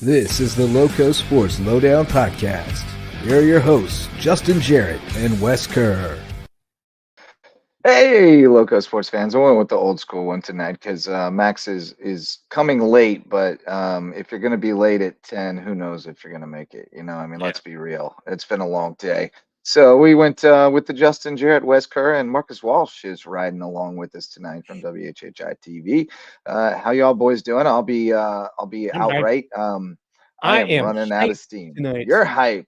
This is the LowcoSports Lowdown podcast. Here are your hosts, Justin Jarrett and Wes Kerr. Hey, Loco sports fans. I went with the old school one tonight because Max is coming late. But if you're going to be late at 10, who knows if you're going to make it? Let's be real. It's been a long day. So we went with the Justin Jarrett, Wes Kerr, and Marcus Walsh is riding along with us tonight from WHHI TV. How y'all boys doing? I'll be outright. I I am am running out of hyped steam. tonight. You're hype.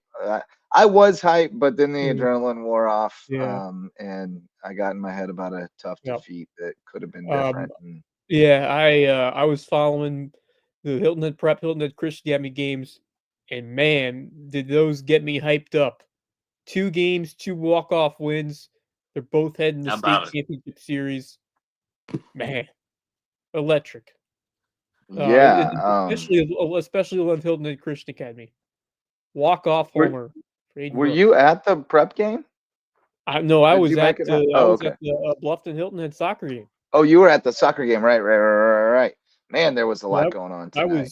I was hyped, but then the Mm. adrenaline wore off, Yeah. and I got in my head about a tough Yep. defeat that could have been Um, different. Yeah, I was following the Hilton Head Prep, Hilton Head Christian Academy games, and man, did those get me hyped up. 2 games, 2 walk-off wins. They're both heading to How state about it? championship series. Man, electric. Yeah. Especially with Hilton Head Christian Academy. Walk-off Were, homer for Aiden were Brooks. you at the prep game? No, I Did was you at make it the out? I Oh, was okay. at the Bluffton Hilton Head soccer game. Oh, you were at the soccer game, right. Man, there was a lot Yep. going on I tonight.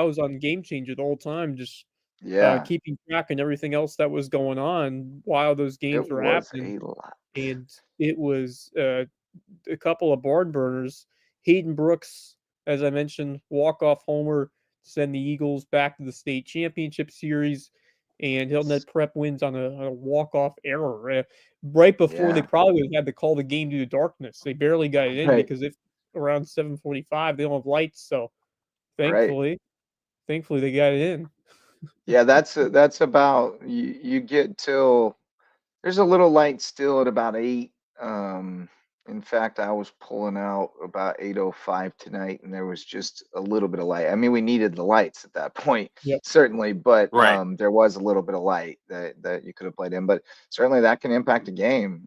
was on Game Changer the whole time, just Yeah, keeping track and everything else that was going on while those it games were was happening. a lot. And it was a couple of barn burners. Hayden Brooks, as I mentioned, walk-off homer to send the Eagles back to the state championship series. And Hilton Head Prep wins on a walk-off error right before they Yeah, probably would have had to call the game due to darkness. They barely got it in right, because if around 7:45 they don't have lights, so right. thankfully they got it in. Yeah, that's about you get till there's a little light still at about 8. In fact, I was pulling out about 8:05 tonight, and there was just a little bit of light. I mean, we needed the lights at that point, Yep. certainly, but Right. there was a little bit of light that you could have played in. But certainly that can impact a game.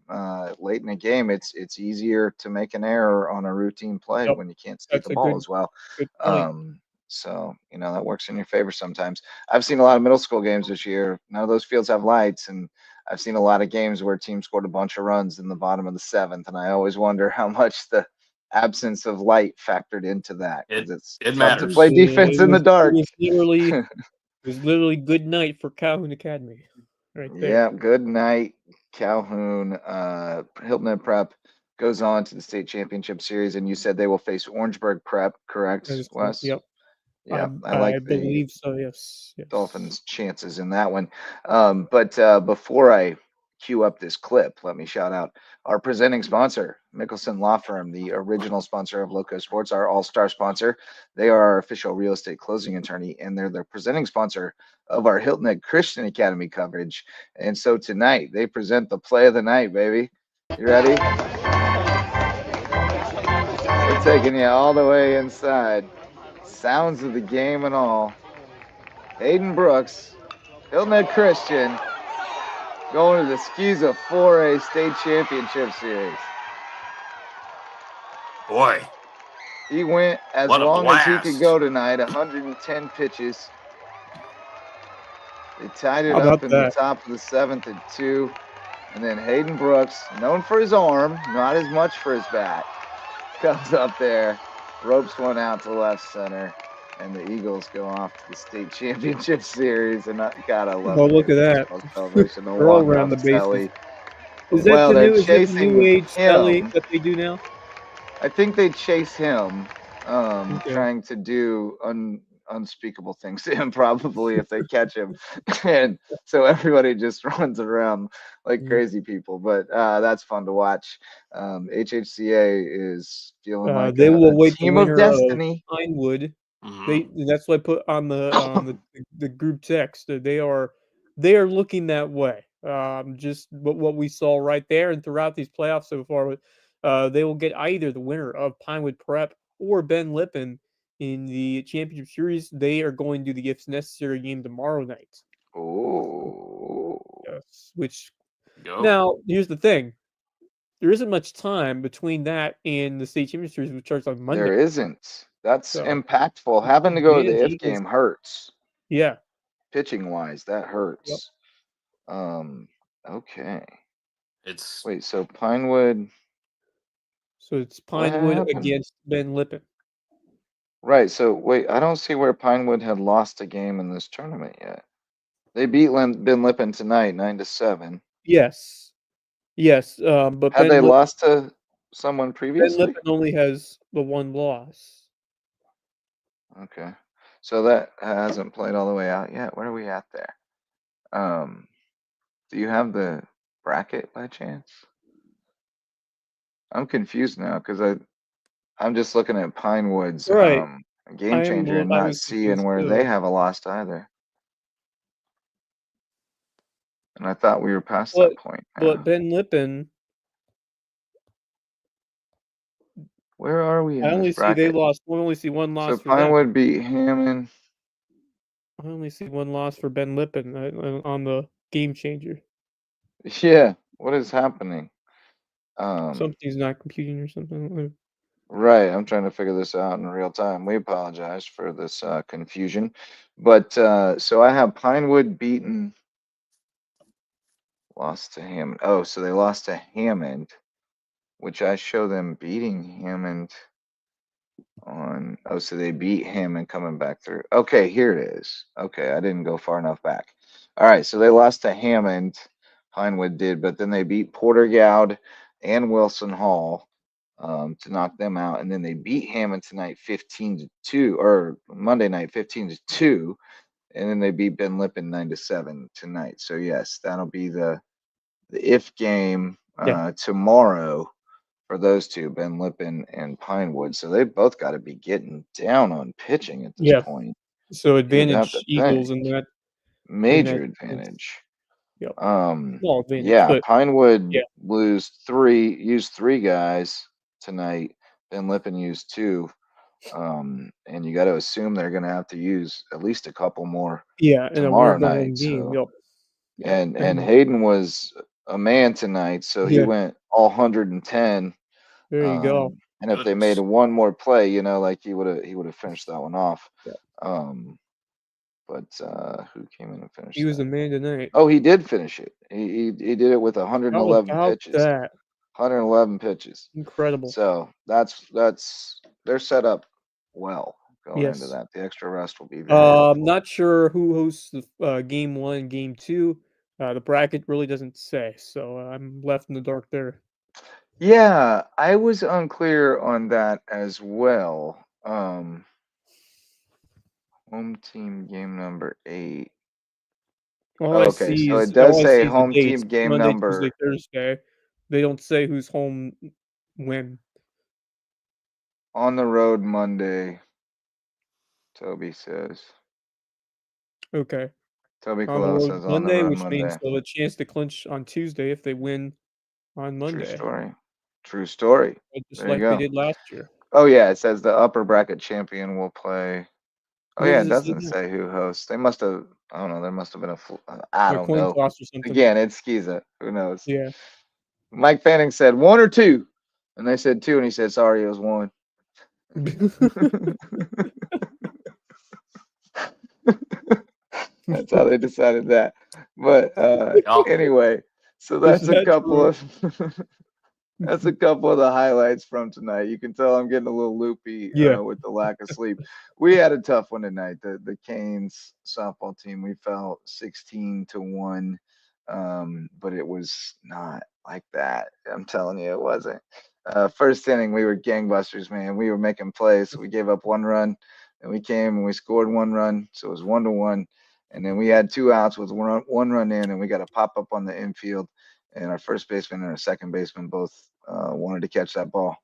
Late in a game, it's easier to make an error on a routine play Yep. when you can't see That's the a ball good as well. good point. Um, so that works in your favor sometimes. I've seen a lot of middle school games this year. None of those fields have lights, and I've seen a lot of games where teams scored a bunch of runs in the bottom of the 7th, and I always wonder how much the absence of light factored into that because it's It tough to matters. play defense in the dark. It was literally good night for Calhoun Academy right there. Yeah, good night, Calhoun. Hilton Head Prep goes on to the state championship series, and you said they will face Orangeburg Prep, correct, That is correct. Wes? Yep. Yeah, I I like the believe so, yes. Yes. Dolphins' chances in that one. But before I cue up this clip, let me shout out our presenting sponsor, Mickelson Law Firm, the original sponsor of Loco Sports, our all-star sponsor. They are our official real estate closing attorney, and they're the presenting sponsor of our Hilton Head Christian Academy coverage. And so tonight, they present the play of the night, baby. You ready? We're taking you all the way inside. Sounds of the game and all. Hayden Brooks, Hilton Head Christian, going to the Skiza 4A State Championship Series. Boy, He went as what a long as he could blast. go tonight, 110 pitches. They tied it How up about in the that? top of the 7th at 2. And then Hayden Brooks, known for his arm, not as much for his bat, comes up there, ropes one out to left center, and the Eagles go off to the state championship series. And God, I love Oh, the look new at that. baseball celebration. The Throw around walk-off the bases. celly. Well, they're Is that the new chasing age celly him. that they do now? I think they chase him, Okay. trying to do unspeakable things to him, probably if they catch him, and so everybody just runs around like Mm. crazy people. But that's fun to watch. HHCA is feeling like They a will await the team of winner of destiny. Pinewood. Mhm. That's what I put on the group text. That they are looking that way. Just what we saw right there and throughout these playoffs so far. They will get either the winner of Pinewood Prep or Ben Lippen in the championship series. They are going to the If Necessary game tomorrow night. Oh, Yes. Which Go. now here's the thing: there isn't much time between that and the state championship series, which starts on there Monday. isn't. That's So impactful. Having to go to the if Eagles, game hurts. yeah. Pitching wise, that Yep. hurts. Okay. It's Wait, so Pinewood, So it's what Pinewood happened? against Ben Lippen. Right. So wait, I don't see where Pinewood had lost a game in this tournament yet. They beat Ben Lippen tonight, 9-7. Yes, yes. But Had they lost to someone Ben previously? Lippen only has the one loss. Okay. So that hasn't played all the way out yet. Where are we at there? Do you have the bracket by chance? I'm confused now because I'm just looking at Pinewood's Right. game changer and I not was seeing confused where they too. have a lost either. And I thought we were past that point But now. Ben Lippen, Where are we I in this only see they bracket? lost. I only see one So loss for them. Pinewood beat Hammond. I only see one loss for Ben Lippen on the game changer. Yeah, what is happening? Something's not computing or something. Right, I'm trying to figure this out in real time. We apologize for this confusion. But so I have Pinewood beaten, lost to Hammond. Oh, so they lost to Hammond, which I show them beating Hammond on. Oh, so they beat Hammond coming back through. Okay, here it is. Okay, I didn't go far enough back. All right, so they lost to Hammond, Pinewood did, but then they beat Porter-Gaud and Wilson Hall to knock them out, and then they beat Hammond tonight 15-2, or Monday night 15-2, and then they beat Ben Lippen 9-7 tonight. So yes, that'll be the if game Yeah. tomorrow for those two, Ben Lippen and Pinewood. So they both got to be getting down on pitching at this Yeah. point. So You would have advantage to Eagles think. in that Major sense. advantage. Yep. Small advantage, Yeah, but Pinewood yeah. used three guys tonight. Ben Lippen used two. And you got to assume they're going to have to use at least a couple more Yeah, in a tomorrow one-on-one night. game. So, Yep. Yep. and Hayden was a man tonight, so he Yeah. went all 110. There you go. And if they made Goodness. one more play, like he would have finished that one off. Yeah. But who came in and finished He was the that? man tonight. Oh, he did finish it. He did it with How 111 about pitches. that? 111 pitches. Incredible. So that's they're set up well going into Yes. that. The extra rest will be very helpful. Not sure who hosts the game 1, game 2. The bracket really doesn't say, so I'm left in the dark there. Yeah, I was unclear on that as well. Home team game number 8. All I Okay, see so is it does say the home dates. team game Monday, Tuesday, number Thursday. They don't say who's home when. on the road Monday. Toby says. Okay. Toby On the Coelho road says on the Monday, road which means Monday. they'll have a chance to clinch on Tuesday if they win on True Monday, story. True story. just There you like they go. did last year. Oh yeah, it says the upper bracket champion will play. Oh Where yeah, does it it say doesn't that? say who hosts. They must have. I don't know. There must have been I A don't coin know. toss or something. Again, it's Skiza. Who knows? Yeah. Mike Fanning said 1 or 2, and they said 2, and he said sorry, it was 1. That's how they decided that. But Yeah. anyway, so Is that's a that couple true? of that's a couple of the highlights from tonight. You can tell I'm getting a little loopy Yeah. with the lack of sleep. We had a tough one tonight. The Canes softball team, we fell 16-1, but it was not like that. I'm telling you, it wasn't. First inning, we were gangbusters, man. We were making plays. We gave up 1 run, and we came and we scored 1 run, so it was 1-1. And then we had 2 outs with 1 run in, and we got a pop up on the infield, and our first baseman and our second baseman both wanted to catch that ball,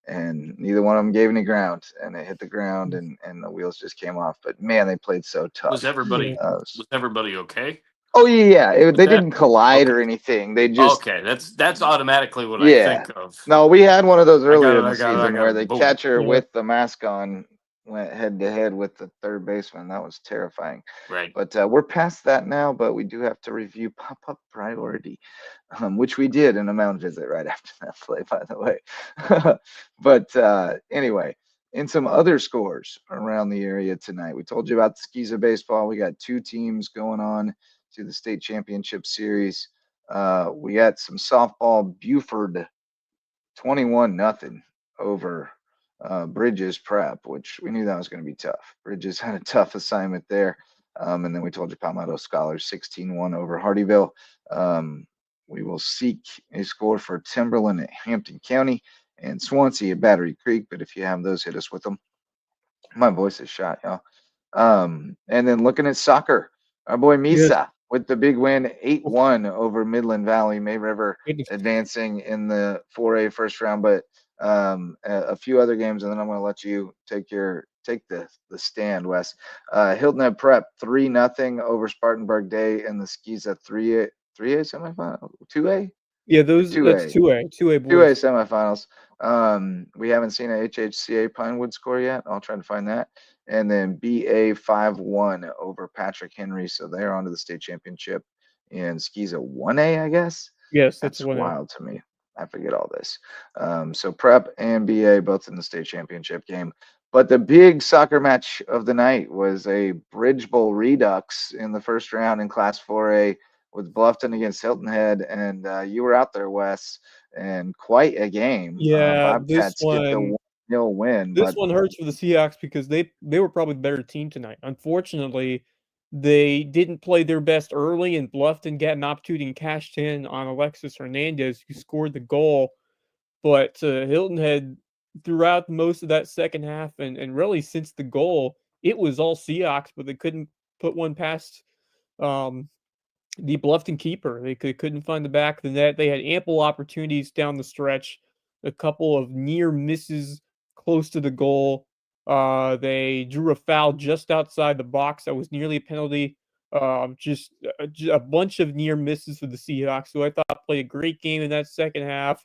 and neither one of them gave any ground, and it hit the ground, and the wheels just came off. But man, they played so Was tough. everybody Yeah. was everybody okay Oh yeah, with they that? didn't collide Okay. or anything. They just Okay. That's automatically what I yeah. think of. No, we had one of those I got earlier it. in the I got it. I season got where it. the Boom. catcher Yeah. with the mask on went head to head with the third baseman. That was terrifying. Right. But we're past that now. But we do have to review pop-up priority, which we did in a mound visit right after that play, by the way. But anyway, in some other scores around the area tonight, we told you about the Skeezer baseball. We got 2 teams going on to the state championship series. We got some softball. Buford 21-0 over Bridges Prep, which we knew that was going to be tough. Bridges had a tough assignment there. And then we told you Palmetto Scholars 16-1 over Hardyville. We will seek a score for Timberland at Hampton County and Swansea at Battery Creek. But if you have those, hit us with them. My voice is shot, y'all. And then looking at soccer, our boy Misa with the big win, 8-1 over Midland Valley. May River advancing in the 4A first round, but a few other games, and then I'm going to let you take the stand, Wes. Hilton Head Prep 3-0 over Spartanburg Day in the Skiza 3A semifinal, 2A. Yeah, that's 2A boys. 2A semifinals. We haven't seen a HHCA Pinewood score yet. I'll try to find that. And then BA 5-1 over Patrick Henry. So they're on to the state championship in Skiza 1A, I guess. Yes, that's 1A. Wild to me. I forget all this. So Prep and BA both in the state championship game. But the big soccer match of the night was a Bridge Bowl Redux in the first round in Class 4A with Bluffton against Hilton Head. And you were out there, Wes, and quite a game. Yeah, Bobcats get the 1-0 win. This one hurts for the Seahawks because they were probably the better team tonight. Unfortunately, they didn't play their best early, and Bluffton got an opportunity and cashed in on Alexis Hernandez, who scored the goal. But Hilton Head, throughout most of that second half, and really since the goal, it was all Seahawks, but they couldn't put one past the Bluffton keeper. They couldn't find the back of the net. They had ample opportunities down the stretch, a couple of near misses close to the goal. They drew a foul just outside the box that was nearly a penalty. Just a bunch of near misses for the Seahawks, who I thought played a great game in that second half.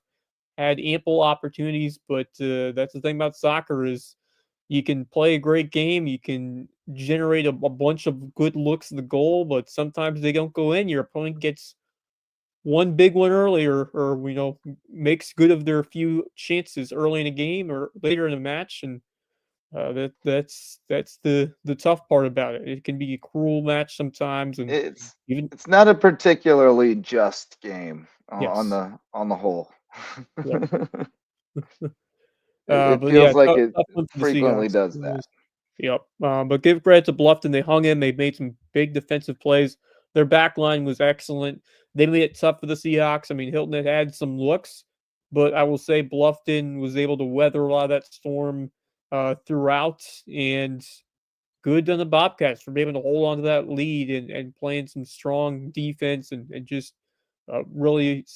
Had ample opportunities, but that's the thing about soccer is you can play a great game, you can generate a bunch of good looks at the goal, but sometimes they don't go in. Your opponent gets one big one early, or makes good of their few chances early in a game or later in a match, and that's the tough part about it. It can be a cruel match sometimes, and it's not a particularly just game on Yes. the whole. Yep. It But feels yeah, like tough it one for the frequently Seahawks. does It that. was. Yep. But give credit to Bluffton. They hung in. They made some big defensive plays. Their back line was excellent. They made it tough for the Seahawks. I mean, Hilton had some looks, but I will say Bluffton was able to weather a lot of that storm throughout. And good on the Bobcats for being able to hold on to that lead and playing some strong defense and just really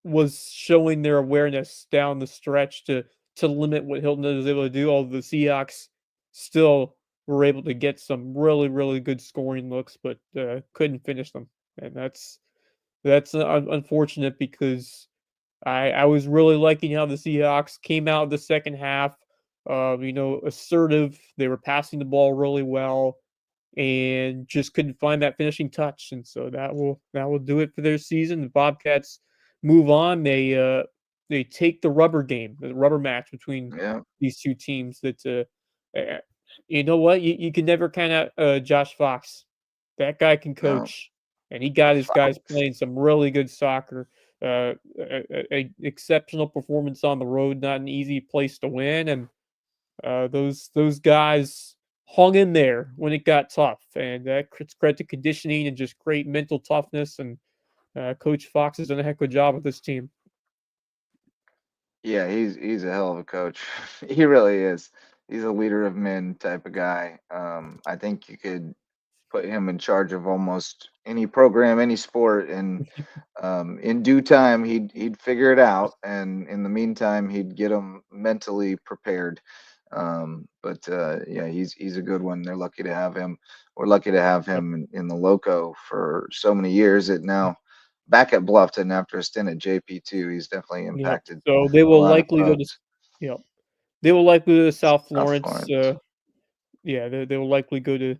was showing their awareness down the stretch to limit what Hilton was able to do. Although the Seahawks still were able to get some really, really good scoring looks, but couldn't finish them, and that's unfortunate because I was really liking how the Seahawks came out of the second half. Assertive. They were passing the ball really well and just couldn't find that finishing touch. And so that will do it for their season. The Bobcats move on. They take the rubber match between these two teams. You know what? You can never count out Josh Fox. That guy can coach, and he got his guys playing some really good soccer. A exceptional performance on the road, not an easy place to win, and those guys hung in there when it got tough, and it's credit to conditioning and just great mental toughness. And Coach Fox has done a heck of a job with this team. Yeah, he's a hell of a coach. He really is. He's a leader of men type of guy. I think you could put him in charge of almost any program, any sport, and in due time he'd figure it out, and in the meantime he'd get them mentally prepared. Yeah, he's a good one. They're lucky to have him. We're lucky to have him in the Lowco for so many years. It now back at Bluffton after a stint at JP2. He's definitely impacted. So they will likely go to. Yep. They will likely go to South Florence. Florence. They will likely go to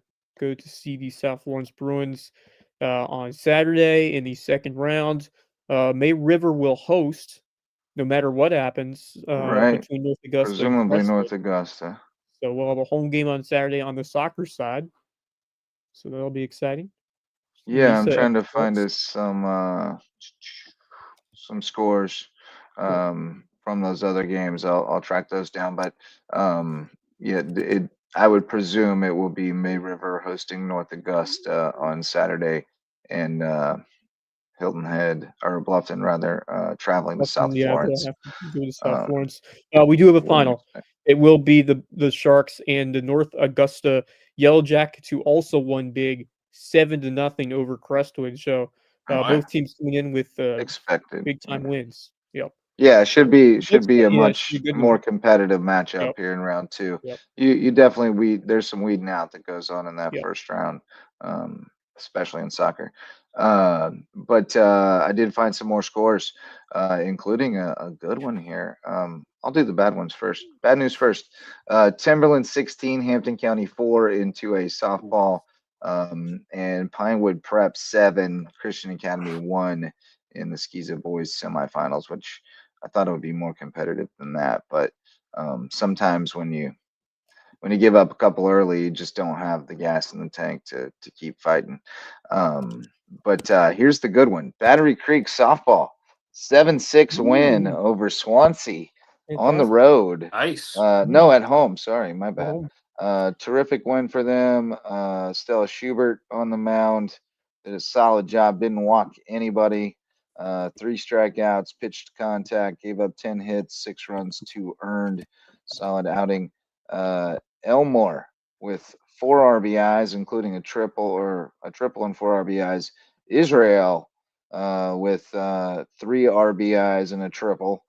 see the South Florence Bruins on Saturday in the second round. May River will host, no matter what happens between North Augusta. Presumably North Augusta. So we'll have a home game on Saturday on the soccer side. So that'll be exciting. Yeah, I'm trying to find us some scores. from those other games. I'll track those down, but yeah, I would presume it will be May River hosting North Augusta on Saturday, and Hilton Head or Bluffton rather traveling to South Yeah, they'll Florence. have to go to South Um, Florence. We do have a wouldn't final. expect. It will be the Sharks and the North Augusta Yellow Jackets, who also won big 7-0 over Crestwood. So Oh, yeah. both teams coming in with Expected. big time wins. Yep. Yeah, it should be Looks a yeah, it should be much a good more one. competitive matchup Yep. here in round 2. Yep. You definitely there's some weeding out that goes on in that Yep. first round, especially in soccer. But I did find some more scores, including a good one here. I'll do the bad ones first. Bad news first. Timberland 16, Hampton County 4 into a softball, and Pinewood Prep 7, Christian Academy 1 in the Skeeza Boys semifinals, which I thought it would be more competitive than that. But sometimes when you give up a couple early, you just don't have the gas in the tank to keep fighting. But here's the good one: Battery Creek softball 7-6 win Ooh, over Swansea on the fantastic. road. Nice. No, at home. Sorry, my bad. Oh, Terrific win for them. Stella Schubert on the mound did a solid job. Didn't walk anybody. 3 strikeouts, pitched contact, gave up 10 hits, 6 runs, 2 earned. Solid outing. Elmore with 4 RBIs, including a triple and 4 RBIs. Israel with 3 RBIs and a triple.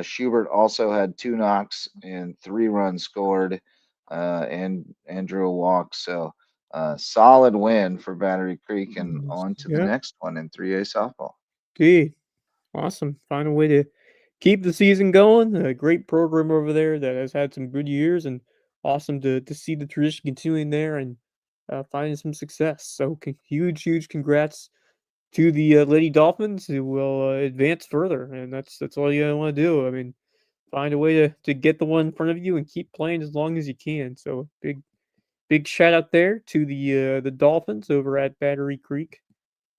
Schubert also had 2 knocks and 3 runs scored, and drew a walk. So solid win for Battery Creek, and on to the yeah. next one in 3A softball. Gee, awesome. Find a way to keep the season going. A great program over there that has had some good years, and awesome to see the tradition continuing there and finding some success. So huge congrats to the Lady Dolphins, who will advance further, and that's all you want to do. I mean, find a way to get the one in front of you and keep playing as long as you can. So big shout out there to the Dolphins over at Battery Creek.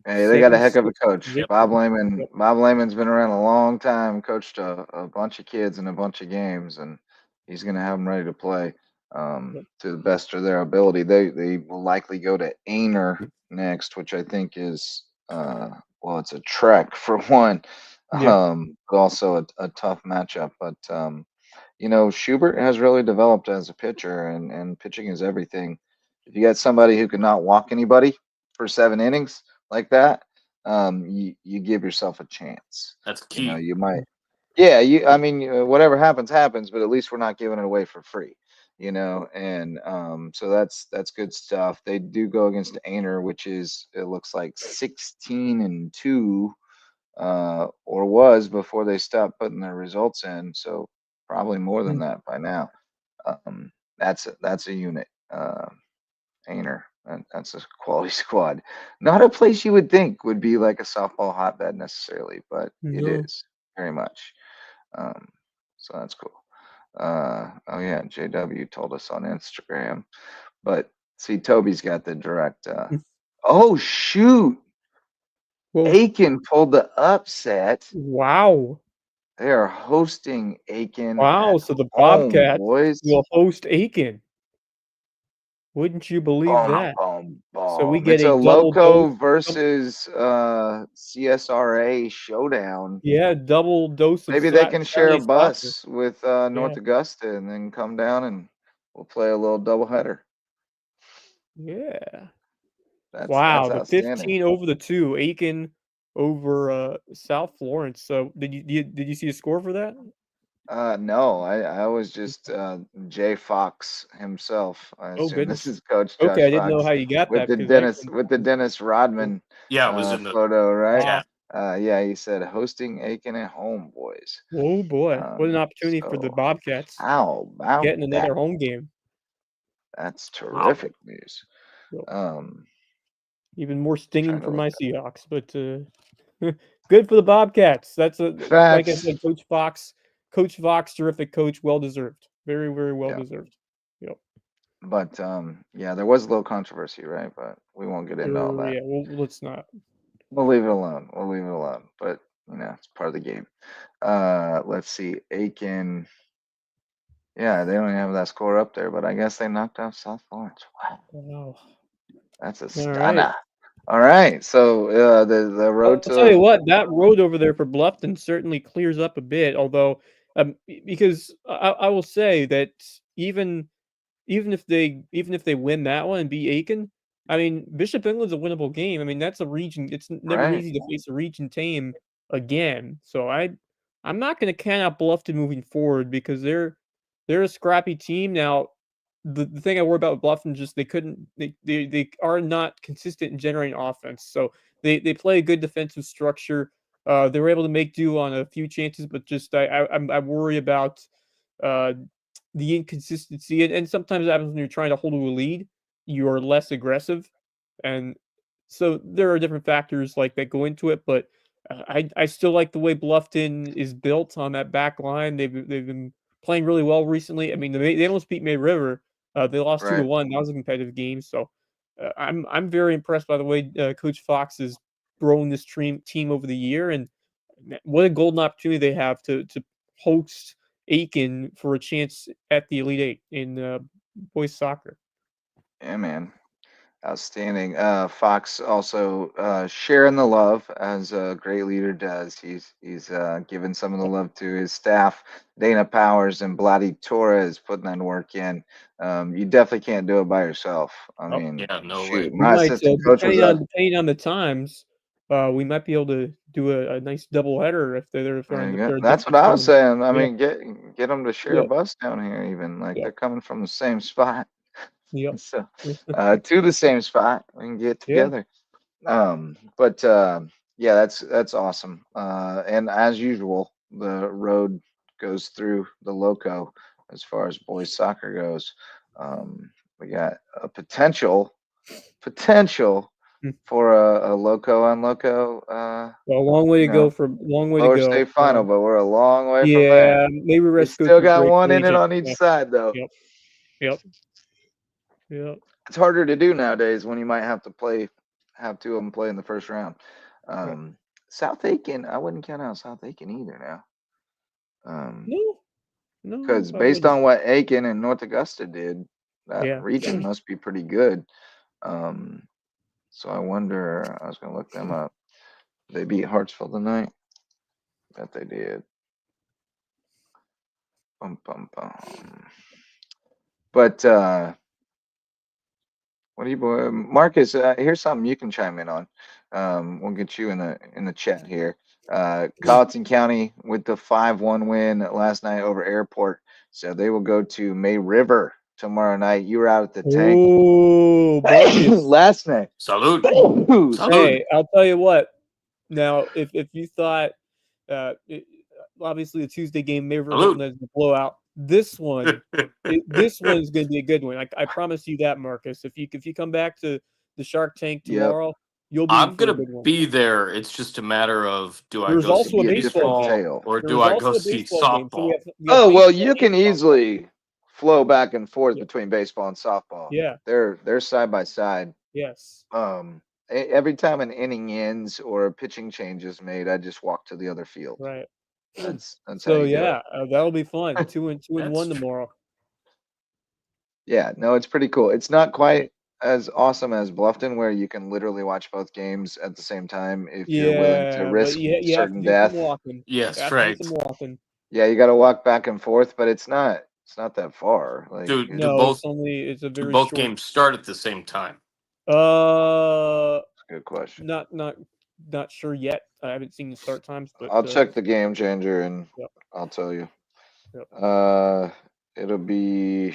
Hey, they got a heck of a 7-6 coach. victory. Bob Lehman. Yep. Bob Lehman's been around a long time, coached a bunch of kids in a bunch of games, and he's going to have them ready to play Yep. to the best of their ability. They will likely go to Ainer next, which I think is well, it's a trek for one, Yeah. but also a tough matchup. But Schubert has really developed as a pitcher, and pitching is everything. If you got somebody who can not walk anybody for 7 innings like that, you give yourself a chance. That's key. You might, yeah. I mean, whatever happens, but at least we're not giving it away for free. And so that's good stuff. They do go against Ainer, which is, it looks like 16-2, or was before they stopped putting their results in. So probably more than Mm. that by now. That's a unit. Ainer. That's a quality squad. Not a place you would think would be like a softball hotbed necessarily, but it No. is very much. Um, so that's cool. Oh yeah, JW told us on Instagram, but see, Toby's got the direct. Mm. Oh shoot, Whoa. Aiken pulled the upset. Wow. They are hosting Aiken Wow. at So the home, Bobcats boys. will host Aiken. Wouldn't you believe Boom, that? boom, So we boom. get It's a a double dose. Loco versus CSRA showdown. Yeah, double dose of Maybe they can share a Saturday soccer. bus with Yeah. North Augusta and then come down and we'll play a little doubleheader. Yeah. That's Wow. The outstanding. 15 over the 2, Aiken over South Florence. So did you see a score for that? No, I was just Jay Fox himself. I Oh assume this goodness. is Coach Okay, Josh I didn't know Fox how you got with that the because I Dennis Rodman Yeah, it was in the photo, right? wow. chat. Yeah, he said hosting Aiken at home, boys. Oh boy. What an opportunity for the So Bobcats how about getting that? another home game. That's Wow. terrific news. Yep. Um, Even more stinging trying to for look my Seahawks, but good for the Bobcats. That's like I facts. said, Coach Fox, terrific coach, well deserved. Very well Yeah, deserved. Yep. but yeah, there was a little controversy, right? But we won't get into all that. Yeah, well, let's not. We'll leave it alone. We'll leave it alone. But it's part of the game. Let's see, Aiken. Yeah, they don't even have that score up there, but I guess they knocked off South Florence. Wow, Wow. that's a All right. stunner. All right, so the road I'll tell you to what, that road over there for Bluffton certainly clears up a bit. Although, because I will say that even even if they win that one and beat Aiken, I mean Bishop England's a winnable game. I mean that's a region. It's never right. easy to face a region team again. So I'm not going to count out Bluffton moving forward because they're a scrappy team now. The thing I worry about with Bluffton is just they are not consistent in generating offense. So they play a good defensive structure. They were able to make do on a few chances, but just I worry about uh, the inconsistency, and sometimes it happens when you're trying to hold a lead, you are less aggressive, and so there are different factors like that go into it. But I still like the way Bluffton is built on that back line. They've been playing really well recently. I mean, they almost beat May River. They lost Right. 2-1. That was a competitive game. So I'm very impressed by the way Coach Fox has grown this team over the year, and what a golden opportunity they have to host Aiken for a chance at the Elite Eight in boys soccer. Yeah, man. Outstanding. Fox also sharing the love as a great leader does. He's giving some of the love to his staff. Dana Powers and Bloody Torres putting that work in. You definitely can't do it by yourself. I Oh, mean, Yeah, no way. shoot, we my might, assistant coach was depending on the times, we might be able to do a nice double header if they're there on you go. they're a That's different what I was time. saying. I Yeah, mean, get them to share a yeah, bus down here, even like yeah, they're coming from the same spot. yeah, So to the same spot, we can get yeah. together. But yeah, that's awesome. And as usual, the road goes through the Loco as far as boys soccer goes. We got a potential Hmm. for a Loco on Loco, Well, a long way you to go know, for long way to lower go. state final, but we're a long way from there. Yeah, maybe We Resco still to a got great one in it collegiate. on each Yeah, side, though. yep, yep, yep. It's harder to do nowadays when you might have two of them play in the first round. Right. South Aiken, I wouldn't count out South Aiken either now. No, no, Because I based wouldn't. on what Aiken and North Augusta did, that Yeah. region must be pretty good. Um, so I wonder, I was going to look them up. They beat Hartsville tonight. Bet they did. Bum, bum, bum. But what do you, boy, Marcus? Here's something you can chime in on. We'll get you in the chat here. Colleton County with the 5-1 win last night over Airport, so they will go to May River tomorrow night. You were out at the tank Oh, Marcus. last night. Salute. Ooh, Salute. Hey, I'll tell you what. Now, if you thought, obviously the Tuesday game, May River Hilton Salute. is a blowout. This one's going to be a good one. I promise you that, Marcus. If you come back to the Shark Tank yep, tomorrow, you'll be in I'm for a gonna good one. be there. It's just a matter of do I There's go could also see a be a different baseball game. baseball tale. or There do is I go also a see baseball game. So softball? we have Oh well, baseball you can and softball. easily flow back and forth Yeah. between baseball and softball. Yeah. They're side by side. Yes. Every time an inning ends or a pitching change is made, I just walk to the other field. Right. That's how So you do yeah, that'll be fun. it. 2-1 That's tomorrow. Yeah, no, it's pretty cool. It's not Yeah. quite as awesome as Bluffton, where you can literally watch both games at the same time if you're willing to Yeah, but risk you have to certain do some death. walking. You yes, have to do right. some walking. Yeah, you got to walk back and forth, but it's not that far. Like Do do No, both it's a do very both short. games start at the same time? Uh, it's a good question. not sure yet. I haven't seen the start times, but I'll check the game changer and yep, I'll tell you. yep. It'll be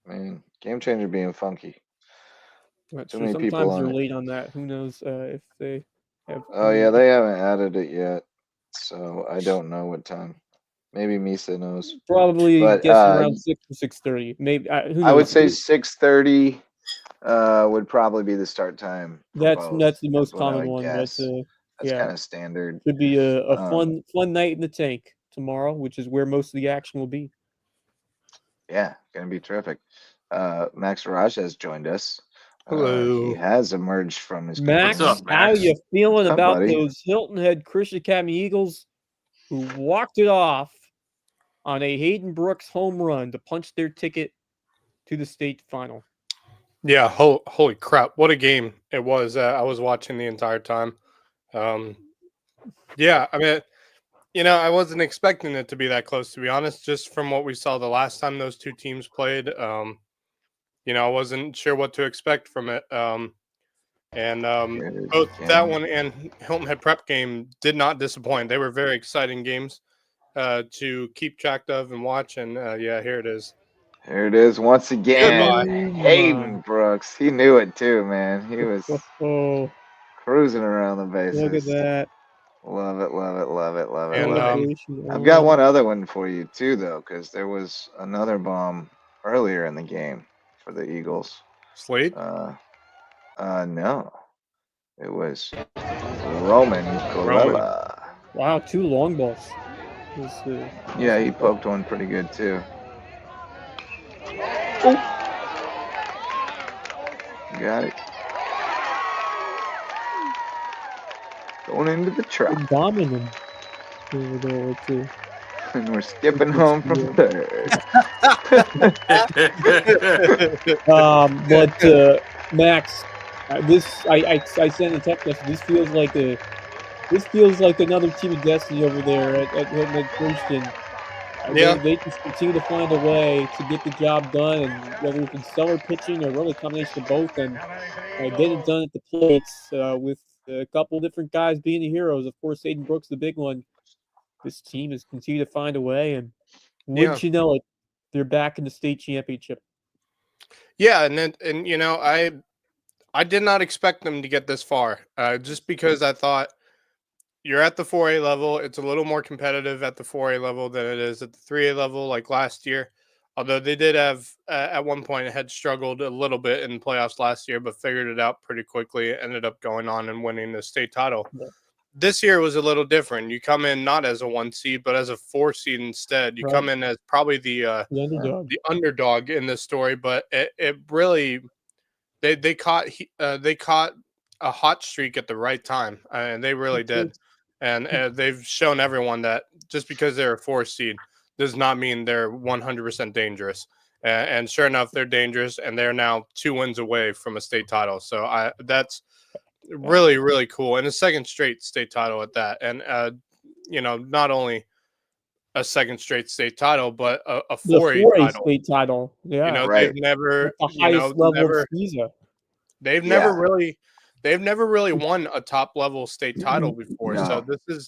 man, game changer being funky. Not Too sure. many people Sometimes on they're it. late on that. Who knows if they have Oh many yeah, they people. haven't added it yet, so I don't know what time. Maybe Misa knows, Probably but guessing around 6 or 6:30. Maybe who I would knows? say 6:30 would probably be the start time for both. That's the Is most what I common would one, but guess. That's yeah, kind of standard. should be a Um, fun night in the tank tomorrow, which is where most of the action will be. yeah, gonna be terrific. Max Raj has joined us. He Hello. has emerged from his Max, What's up, how Max? you feeling What's up, about buddy? those Hilton Head Christian Academy Eagles who walked it off on a Hayden Brooks home run to punch their ticket to the state final? Yeah, holy crap. What a game it was. I was watching the entire time. Yeah, I mean, I wasn't expecting it to be that close, to be honest, just from what we saw the last time those two teams played. I wasn't sure what to expect from it. And Here it is both that again. one and Hilton Head Prep game did not disappoint. They were very exciting games to keep track of and watch. And yeah, here it is. Here it is once again. Goodbye. Hayden Brooks. He knew it too, man. He was Oh, cruising around the bases. look at that. Love it, love it, love it, love it, And, love it. Celebration I've got on. one other one for you too, though, because there was another bomb earlier in the game for the Eagles. Slade? No, it was Roman Corella. Wow, 2 long balls. Yeah, he poked one pretty good too. Got it. Going into the trap. Dominant over there too. And we're skipping home from third. But Max, I sent a text message. This feels like another team of destiny over there at Hilton Head Christian. Yeah. They just continue to find a way to get the job done, and whether it's been stellar pitching or really a combination of both, and get it done at the plates with a couple different guys being the heroes. Of course, Hayden Brooks, the big one. This team has continued to find a way, and wouldn't you know it, they're back in the state championship. Yeah, I did not expect them to get this far, just because I thought you're at the 4A level. It's a little more competitive at the 4A level than it is at the 3A level, like last year. Although they did have, at one point, had struggled a little bit in playoffs last year, but figured it out pretty quickly. Ended up going on and winning the state title. Yeah. This year was a little different. You come in not as a 1 seed, but as a 4 seed instead. You come in as probably the underdog in this story, but it really they caught a hot streak at the right time, and they really did. And they've shown everyone that just because they're a 4 seed does not mean they're 100% dangerous. And sure enough, they're dangerous, and they're now 2 wins away from a state title. So that's really, really cool. And a second straight state title at that. And, not only a second straight state title, but a 4A title. State title. Yeah. They've never, at the highest level of SESA. They've never really won a top level state title before. No. So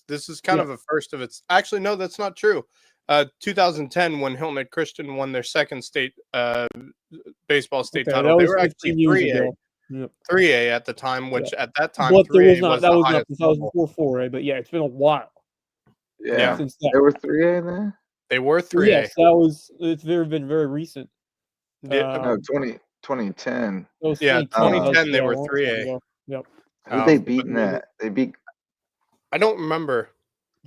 this is kind of a first of its. Actually, no, that's not true. 2010, when Hilton Head Christian won their second state baseball state title, they were actually 3A. Yep. 3A at the time, which at that time, but there 3A was not. That was not 2004 4A. But yeah, it's been a while. Yeah, since that. There were 3A in there. They were 3A. Yes, it's been very recent. No, 2010. Yeah, 2010 they were 3A. Yep. Who they beat in that? They beat. I don't remember.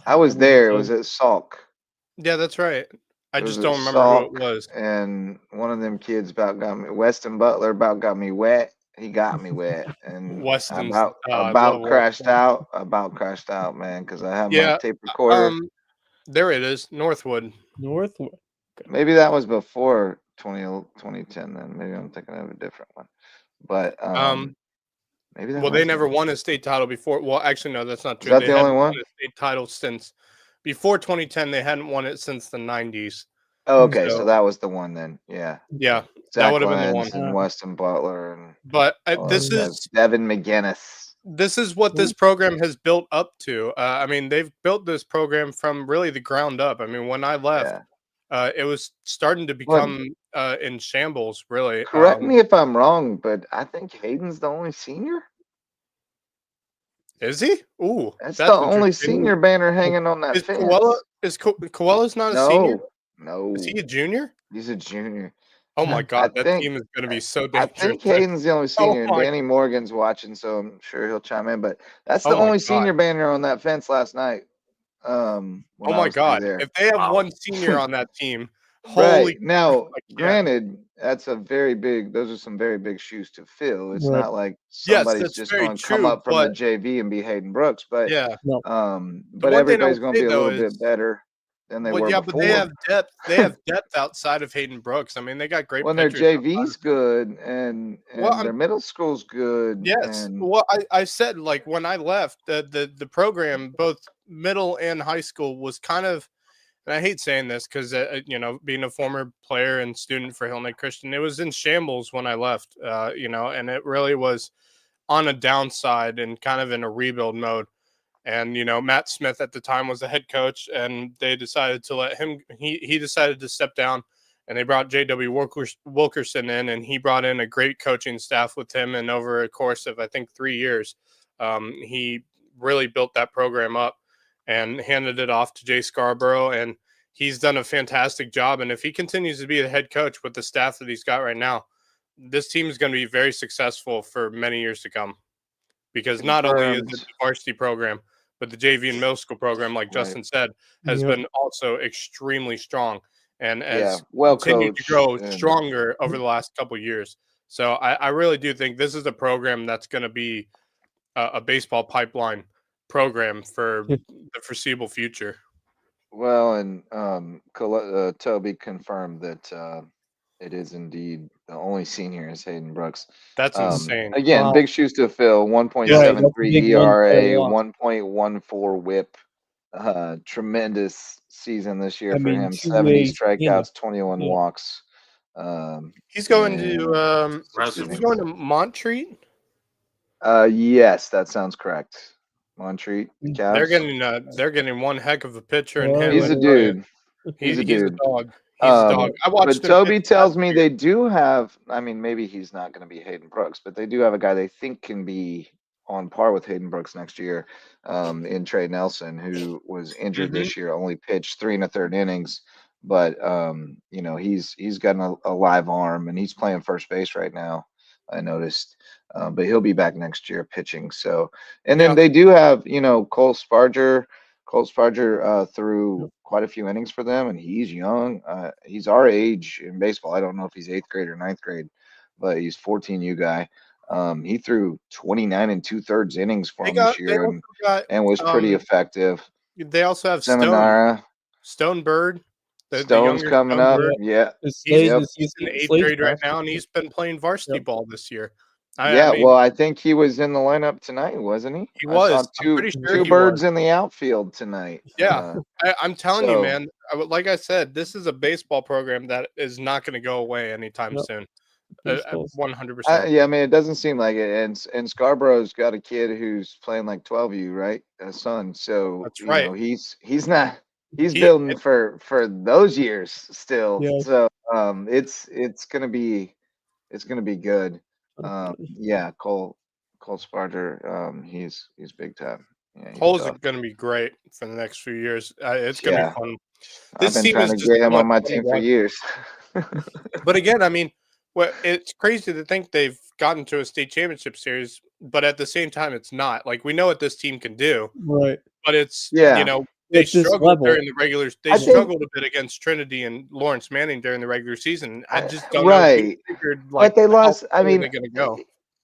I was there. It was at Salk. Yeah, that's right. I just don't remember who it was. And one of them kids about got me. Weston Butler about got me wet. He got me wet, and Weston's about crashed out. About crashed out, man, because I have my tape recorder. There it is, Northwood. Okay. Maybe that was before 2010. Then maybe I'm thinking of a different one. But maybe that. Well, they never won a state title before. Well, actually, no, that's not true. Is that the only one? Won a state title since before 2010. They hadn't won it since the 90s. Oh, okay, so that was the one then. Yeah. Yeah, Zach that would have been the Lenz one. And Weston Butler and. But this is Devin McGinnis. This is what this program has built up to. I mean, they've built this program from really the ground up. I mean, when I left, it was starting to become in shambles, really. Correct me if I'm wrong, but I think Hayden's the only senior. Is he? Ooh, that's the only senior banner hanging on that fence. Koala's not a senior? No. Is he a junior? He's a junior. Oh my God, that team is going to be so dangerous. I think Hayden's the only senior, and Danny Morgan's watching, so I'm sure he'll chime in. But that's the only senior banner on that fence last night. Oh my God! If they have one senior on that team, Holy, Right. Now, like, yeah. granted, those are some very big shoes to fill. It's Right. not like Yes, somebody's that's just very going to come true. up from the But JV and be Hayden Brooks, but yeah, No. the but one thing I everybody's would going to say be a though little is, bit better than they well, were yeah, but they before. have depth. They have depth outside of Hayden Brooks. I mean, they got great When their pitchers outside. JV's good and Well, their middle school's good yes. and Well, I said, like, when I left, the program, both middle and high school, was kind of, and I hate saying this because, being a former player and student for Hill Neck Christian, it was in shambles when I left, and it really was on a downside and kind of in a rebuild mode. And, Matt Smith at the time was the head coach, and they decided to let him, he decided to step down, and they brought J.W. Wilkerson in, and he brought in a great coaching staff with him. And over a course of, I think, 3 years, he really built that program up and handed it off to Jay Scarborough. And he's done a fantastic job. And if he continues to be the head coach with the staff that he's got right now, this team is going to be very successful for many years to come, because not only is it confirmed. the varsity program, but the JV and middle school program, like Right. Justin said, has Yep. been also extremely strong and Yeah, has well continued to coached grow and stronger over the last couple of years. So I really do think this is a program that's going to be a baseball pipeline program for the foreseeable future. well, and Toby confirmed that it is indeed the only senior is Hayden Brooks. That's insane. Again, Wow. big shoes to fill. Right, that's a 1.73 big one for a ERA, lot. 1.14 WHIP. Tremendous season this year I for mean, him. 2 70 A's, strikeouts, 21 yeah. walks. Um, He's going and to 6 Impressive. he's innings. going to Montreat. Yes, that sounds correct. Montreat, the Cavs. They're getting one heck of a pitcher in Right, him. He's Let a me tell you. dude. He's a He's a dude. dog. He's a dog. I watched But him pitch Toby last tells me year. they do have, I mean, maybe he's not going to be Hayden Brooks, but they do have a guy they think can be on par with Hayden Brooks next year, in Trey Nelson, who was injured Mhm. this year, only pitched 3 1/3 innings, but he's got a live arm and he's playing first base right now. I noticed, but he'll be back next year pitching. So, and then Yeah. they do have, Cole Sparger. Cole Sparger threw quite a few innings for them, and he's young. He's our age in baseball. I don't know if he's 8th grade or 9th grade, but he's 14U guy. He threw 29 2/3 innings for him this They year, also got and was pretty effective. they also have Stone Bird, the Stone's younger coming Stone up. Bird. Yeah, It's He's Slade, yep, it's in the eighth Slade's grade right class. now, and he's been playing varsity Yep. ball this year. I yeah. mean, Well, I think he was in the lineup tonight, wasn't he? he I saw was. I'm pretty sure two he was. birds in the outfield tonight. Yeah. I'm telling you, So man. Like I said, this is a baseball program that is not going to go away anytime Yep. soon. Baseball's 100%. yeah, I mean, it doesn't seem like it. And Scarborough's got a kid who's playing like 12U, right? A son. So, That's right. he's not he's He building for those years still. Yeah. So, it's gonna be good. Definitely. Yeah, Cole Sparger, he's big time. Yeah, he's Cole's tough. going to be great for the next few years. It's going to be Yeah, fun. I've This been team trying is to just get him so on my much fun to team for watch. years. But again, I mean, well, it's crazy to think they've gotten to a state championship series, but at the same time, it's not. Like, we know what this team can do, Right. but it's, Yeah, they At this struggled level. during the regular. They I think struggled a bit against Trinity and Lawrence Manning during the regular season. I just don't know who right. figured, But like, they how lost. I far are mean, they going to go.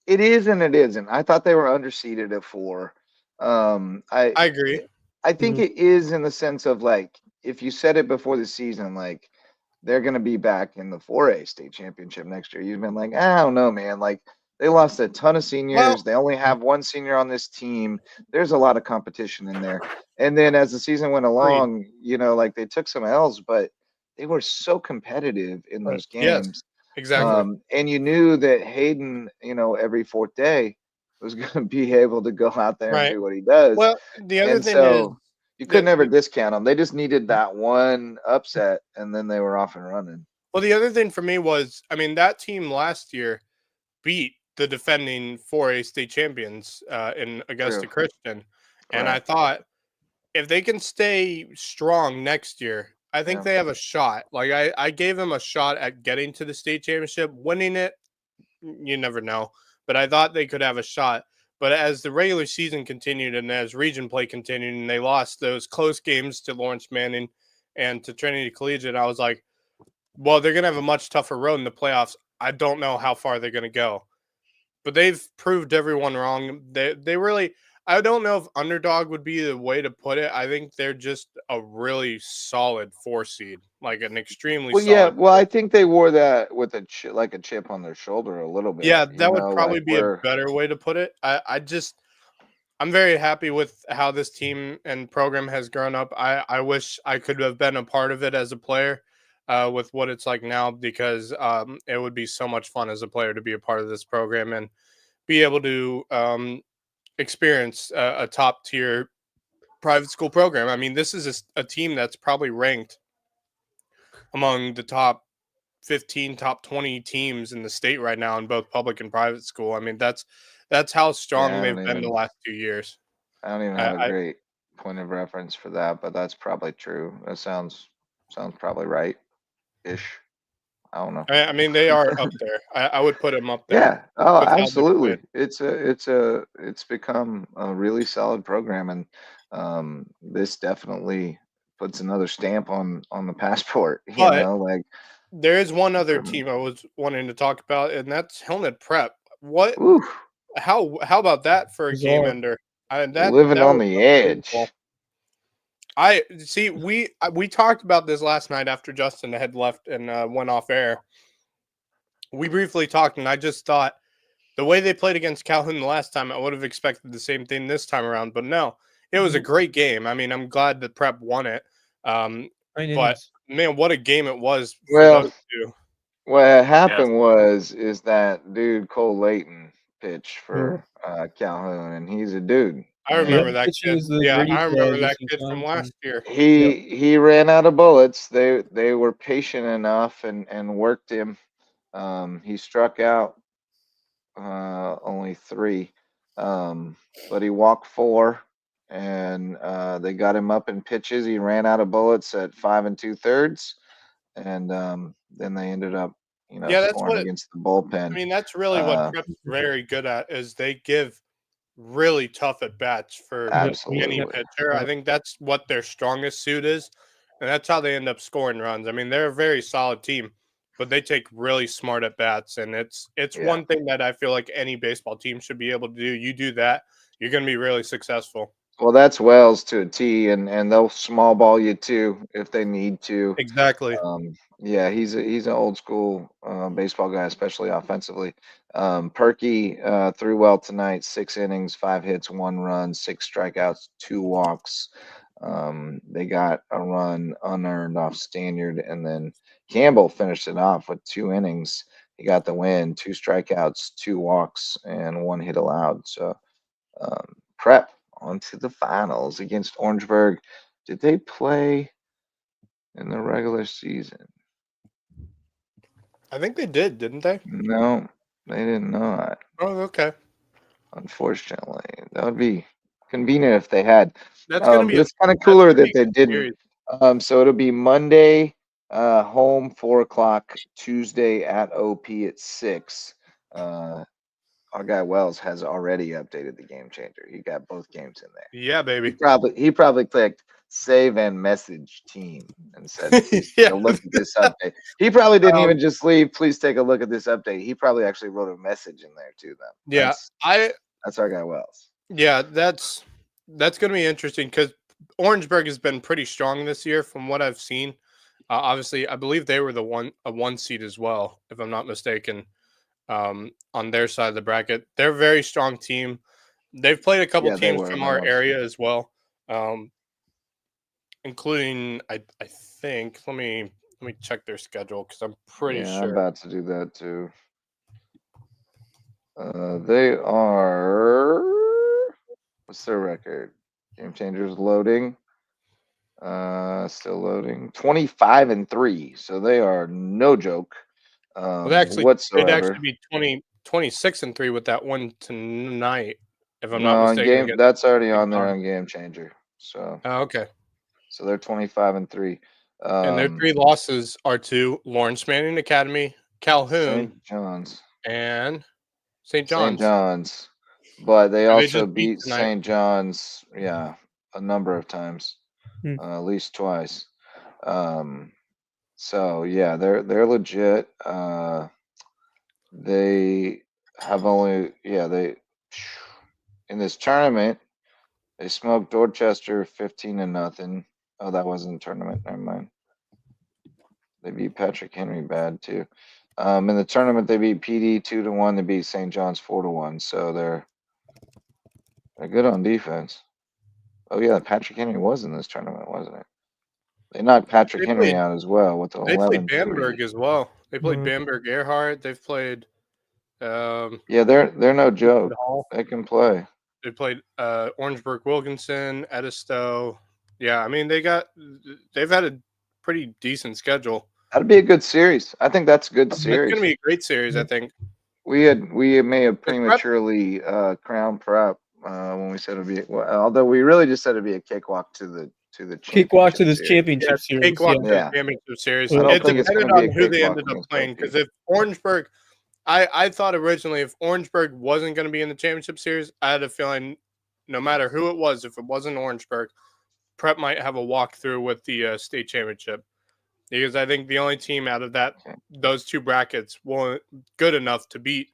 it is and it isn't. I thought they were underseeded at 4. I I agree. I think Mhm. it is in the sense of like if you said it before the season, like they're gonna be back in the 4A state championship next year. You've been like, I don't know, man. Like they lost a ton of Well, seniors. They only have one senior on this team. There's a lot of competition in there. And then as the season went agreed. along, like they took some L's, but they were so competitive in Right. those Yes, games. exactly. And you knew that Hayden, every 4th day was going to be able to go out there and Right. do what he does. Well, the other And thing is so you could that, never discount them. They just needed that one upset, and then they were off and running. well, the other thing for me was, I mean, that team last year beat the defending 4A state champions in Augusta True. Christian. And I Correct. thought if they can stay strong next year, I think Yeah. they have a shot. Like I gave them a shot at getting to the state championship. Winning it, you never know. But I thought they could have a shot. But as the regular season continued and as region play continued and they lost those close games to Lawrence Manning and to Trinity Collegiate, I was like, well, they're gonna have a much tougher road in the playoffs. I don't know how far they're gonna go, but they've proved everyone wrong. They really. I don't know if underdog would be the way to put it. I think they're just a really solid 4 seed, like an extremely Well, yeah. solid. Well, I think they wore that with a like a chip on their shoulder a little bit. Yeah, You that would know, probably like be a better way to put it. I'm very happy with how this team and program has grown up. I wish I could have been a part of it as a player, with what it's like now, because it would be so much fun as a player to be a part of this program and be able to experience a top tier private school program. I mean, this is a team that's probably ranked among the top 15, top 20 teams in the state right now in both public and private school. I mean, that's how yeah, strong they've been the last 2 years. I don't even I, have a I great point of reference for that, but that's probably true. That sounds probably right ish. I don't know. I mean, they are up there. I would put them up there Yeah. Oh, with how they play. absolutely. It's become a really solid program, and this definitely puts another stamp on the passport. You But know, like, there is one other um, team I was wanting to talk about, and that's Helmet Prep. What? ooh, How about that for a game Bizarre. ender? That living on was the unbelievable. edge. I see. We talked about this last night after Justin had left and went off air. We briefly talked, and I just thought the way they played against Calhoun the last time, I would have expected the same thing this time around. But no, it was a great game. I mean, I'm glad that Prep won it. Nine But innings. man, what a game it was for Well, those two. what Yes. happened is that dude Cole Layton pitched Oh. for Calhoun, and he's a dude, I Yep, remember and that pitching kid. is the Yeah, Brady I remember that this whole kid from time. last year. he ran out of bullets. They were patient enough and worked him. He struck out only 3, but he walked 4, and they got him up in pitches. He ran out of bullets at 5 2/3, and then they ended up, Yeah, that's scoring what against the I bullpen. mean. That's really what Uh, Prep's very good at, is they give really tough at bats for Yep, any yep, absolutely. pitcher. I yep. think that's what their strongest suit is, and that's how they end up scoring runs. I mean, they're a very solid team, but they take really smart at bats, and it's Yeah. one thing that I feel like any baseball team should be able to do. You do that, you're going to be really successful. Well, that's Wells to a T, and they'll small ball you too if they need to. Exactly. Yeah, he's an old school baseball guy, especially offensively. Perky threw well tonight. 6 innings, 5 hits, 1 run, 6 strikeouts, 2 walks. They got a run unearned off Stanyard, and then Campbell finished it off with 2 innings. He got the win, 2 strikeouts, 2 walks, and 1 hit allowed. So Prep on to the finals against Orangeburg. Did they play in the regular season? I think they didn't they? No, they did not. Oh, okay. Unfortunately, that would be convenient if they had. That's going to be But a it's kind of that's cooler going to be that a they good didn't. series. So it'll be Monday, home 4 o'clock. Tuesday at OP at 6. Our guy Wells has already updated the game changer. He got both games in there. Yeah, baby. He probably clicked save and message team and said, please take Yeah. a look at this update. He probably didn't Um, even just leave, please take a look at this update. He probably actually wrote a message in there to them. yeah, That's our guy Wells. yeah, that's going to be interesting because Orangeburg has been pretty strong this year from what I've seen. Obviously, I believe they were a 1 seed as well, if I'm not mistaken. On their side of the bracket, they're a very strong team. They've played a couple Yeah, they teams were. from They our were. area as well, including I think let me check their schedule because I'm pretty Yeah, I'm sure. about to do that too. They are. What's their record? Game Changers loading. Still loading. 25-3. So they are no joke Well, they'd actually whatsoever. be 26-3 with that one tonight, if I'm No, not on mistaken. game. That's already St. on there John's. on Game Changer. So Okay. they're 25-3. And their 3 losses are to Lawrence Manning Academy, Calhoun, St. John's. and St. St. John's. John's. But they And they also just beat beat tonight. St. John's, yeah, a number of times, Hmm. at least twice. Um, So yeah, they're legit. They have only they in this tournament they smoked Dorchester 15-0. Oh, that wasn't a tournament. Never mind. They beat Patrick Henry bad too. In the tournament they beat PD 2-1. They beat St. John's 4-1. So they're good on defense. Oh yeah, Patrick Henry was in this tournament, wasn't it? They knocked Patrick They Henry played. out as well with the They played 11-3. Bamberg as well. They played Mhm. Bamberg Earhart. They've played. Yeah, they're no joke. Hall. They can play. They played Orangeburg Wilkinson, Edisto. Yeah, I mean they've had a pretty decent schedule. That'd be a good series. I think that's a good It's series. going to be a great series, I think. We may have Prep- prematurely crowned Prep when we said it'd be. Well, although we really just said it'd be a cakewalk to the Cakewalk to championship this series. championship Yeah, series. cakewalk to Yeah. the championship series. I don't It think it's depended gonna be on a who they cakewalk ended up against playing. OP. Because if Orangeburg, I thought originally if Orangeburg wasn't going to be in the championship series, I had a feeling no matter who it was, if it wasn't Orangeburg, Prep might have a walkthrough with the state championship. Because I think the only team out of those two brackets good enough to beat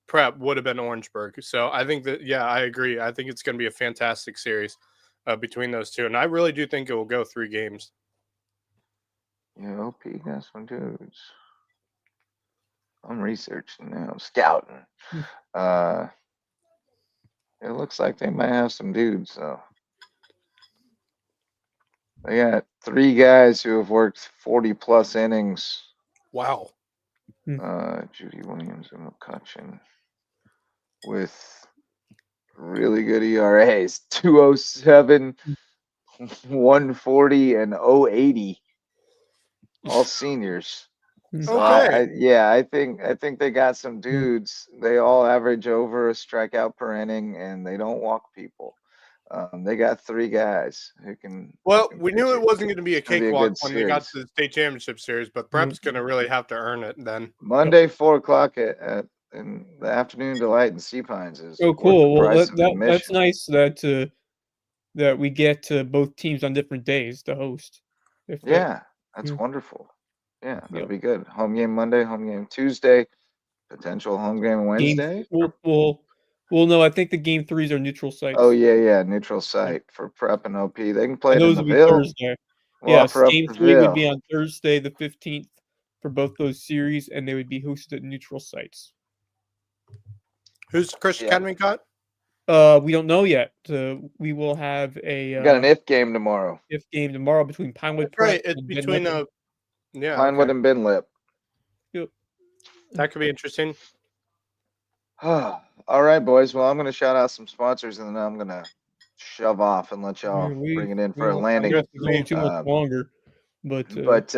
Prep would have been Orangeburg. So I think that, yeah, I agree. I think it's going to be a fantastic series between those two. And I really do think it will go 3 games. Yeah, OP got some dudes. I'm researching now. I'm scouting. It looks like they might have some dudes though. They got 3 guys who have worked 40+ innings. Wow. Judy Williams and McCutcheon with really good ERAs, 207, 140, and 080. All seniors. So Okay. I think they got some dudes. They all average over a strikeout per inning, and they don't walk people. They got 3 guys who can. Well, who can we pitch knew it. it wasn't going to be a It's gonna be a cakewalk good when they got series. to the state championship series, but Prep's going to really have to earn it then. Monday, 4 o'clock in the afternoon delight in Sea Pines is Oh, worth the cool. Well, price of that's admission. nice that we get both teams on different days to host. Yeah, that's Yeah. wonderful. Yeah, that'd Yep. be good. Home game Monday, home game Tuesday, potential home game Wednesday. Well, no, I think the game 3s are neutral sites. Oh yeah, neutral site for Prep and OP. They can play And it in those the will be Ville. Thursday. We'll Yes, offer up game the 3 would Ville. be on Thursday the 15th for both those series, and they would be hosted at neutral sites. Who's Chris Yeah. Academy got? We don't know yet. We will have We got an if game tomorrow. if game tomorrow between Pinewood That's right. Prep It's and between Benlip. yeah. Pinewood Okay. and Binlip. Yep. That could be interesting. All right, boys. Well, I'm gonna shout out some sponsors, and then I'm gonna shove off and let y'all bring it in for a I landing. guess we're going too much longer, but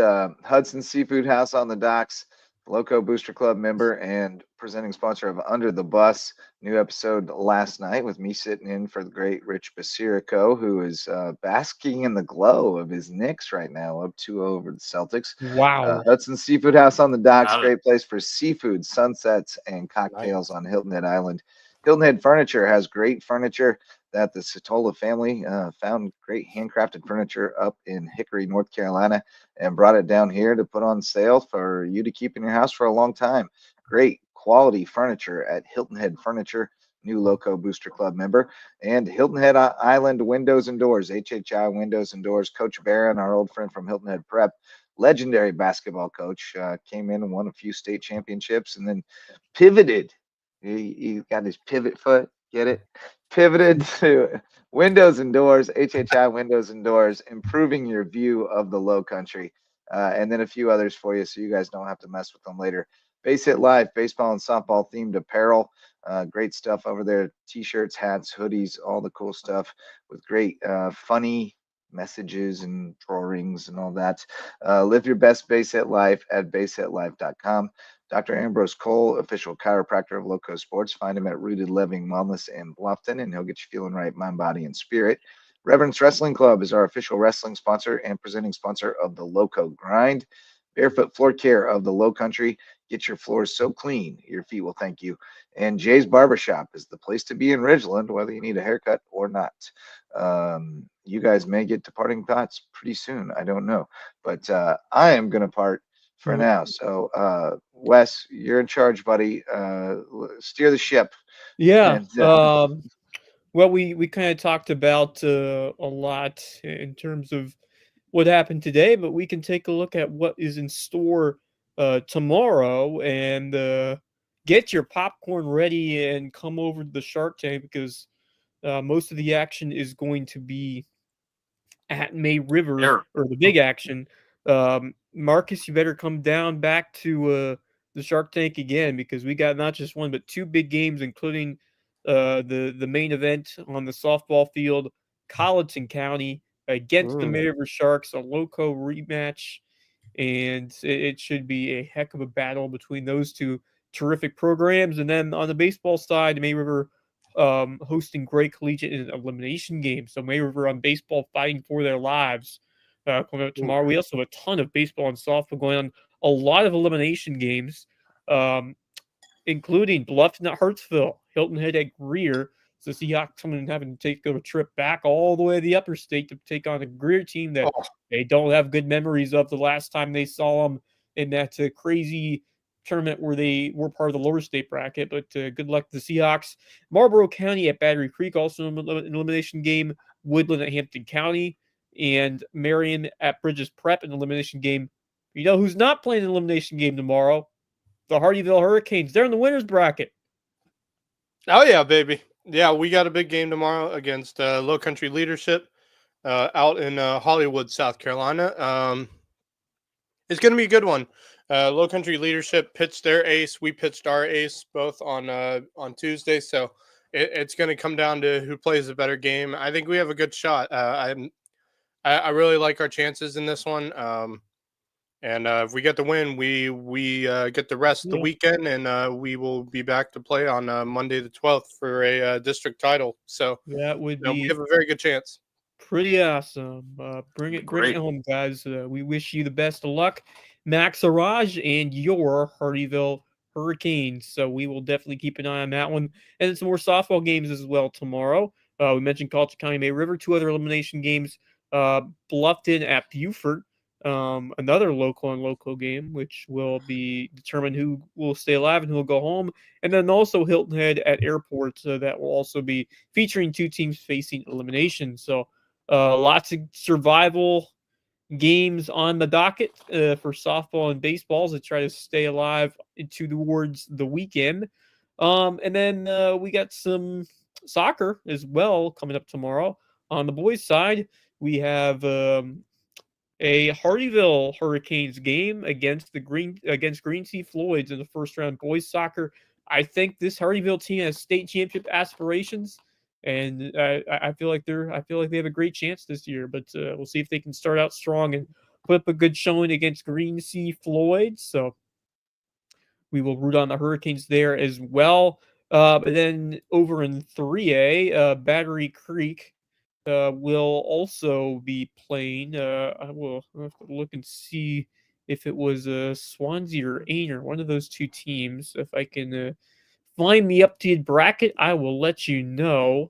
Hudson Seafood House on the Docks, Loco Booster Club member and presenting sponsor of Under the Bus. New episode last night with me sitting in for the great Rich Basirico, who is basking in the glow of his Knicks right now, up 2-0 over the Celtics. wow. Hudson Seafood House on the Docks, Got it. great place for seafood, sunsets, and cocktails on Hilton Head Island. Hilton Head Furniture has great furniture that the Satola family found great handcrafted furniture up in Hickory, North Carolina, and brought it down here to put on sale for you to keep in your house for a long time. Great quality furniture at Hilton Head Furniture, new Loco Booster Club member, and Hilton Head Island Windows and Doors, HHI Windows and Doors. Coach Barron, our old friend from Hilton Head Prep, legendary basketball coach, came in and won a few state championships and then pivoted. He got his pivot foot, get it? Pivoted to Windows and Doors, HHI Windows and Doors, improving your view of the Low Country, and then a few others for you so you guys don't have to mess with them later. Base Hit Live, baseball and softball themed apparel. Great stuff over there. T-shirts, hats, hoodies, all the cool stuff with great funny messages and drawings and all that. Live your best base hit life at basehitlife.com. Dr. Ambrose Cole, official chiropractor of LowcoSports. Find him at Rooted Living Wellness in Bluffton, and he'll get you feeling right, mind, body, and spirit. Reverence Wrestling Club is our official wrestling sponsor and presenting sponsor of the Loco Grind. Barefoot Floor Care of the Low Country. Get your floors so clean, your feet will thank you. And Jay's Barbershop is the place to be in Ridgeland, whether you need a haircut or not. You guys may get departing thoughts pretty soon. I don't know. But I am going to part for now. So, Wes, you're in charge, buddy. Steer the ship. Yeah. And, Well, we kind of talked about a lot in terms of what happened today, but we can take a look at what is in store tomorrow and get your popcorn ready and come over to the Shark Tank because most of the action is going to be at May River or the big action. Marcus, you better come down back to the Shark Tank again because we got not just one but two big games, including the main event on the softball field, Colleton County against the May River Sharks, a Lowco rematch, and it should be a heck of a battle between those two terrific programs. And then on the baseball side, May River hosting Great Collegiate in an elimination game. So May River on baseball fighting for their lives coming up tomorrow. We also have a ton of baseball and softball going on. A lot of elimination games, including Bluffton at Hartsville, Hilton Head at Greer. So Seahawks coming and having to take a trip back all the way to the upper state to take on a Greer team that they don't have good memories of the last time they saw them in that crazy tournament where they were part of the lower state bracket. But good luck to the Seahawks. Marlboro County at Battery Creek, also an elimination game. Woodland at Hampton County. And Marion at Bridges Prep, an elimination game. You know who's not playing an elimination game tomorrow? The Hardyville Hurricanes. They're in the winner's bracket. Oh, yeah, baby. Yeah, we got a big game tomorrow against Low Country Leadership out in Hollywood, South Carolina. It's going to be a good one. Low Country Leadership pitched their ace. We pitched our ace both on Tuesday. So it's going to come down to who plays a better game. I think we have a good shot. I really like our chances in this one. And if we get the win, we get the rest of the weekend, and we will be back to play on Monday the 12th for a district title. So that would be we have a very good chance. Pretty awesome. Bring it home, guys. We wish you the best of luck, Max Araj and your Hardyville Hurricanes. So we will definitely keep an eye on that one. And some more softball games as well tomorrow. We mentioned Colleton County May River, two other elimination games. Bluffton at Beaufort. Another local and local game, which will be determine who will stay alive and who will go home. And then also Hilton Head at Airport. That will also be featuring two teams facing elimination. So lots of survival games on the docket for softball and baseball to try to stay alive towards the weekend. And then we got some soccer as well coming up tomorrow. On the boys' side, we have a Hardyville Hurricanes game against Green Sea Floyds in the first round boys soccer. I think this Hardyville team has state championship aspirations, and I feel like they have a great chance this year. But we'll see if they can start out strong and put up a good showing against Green Sea Floyds. So we will root on the Hurricanes there as well. But then over in 3A, Battery Creek will also be playing. I will have to look and see if it was Swansea or Ainer, one of those two teams. If I can find the updated bracket, I will let you know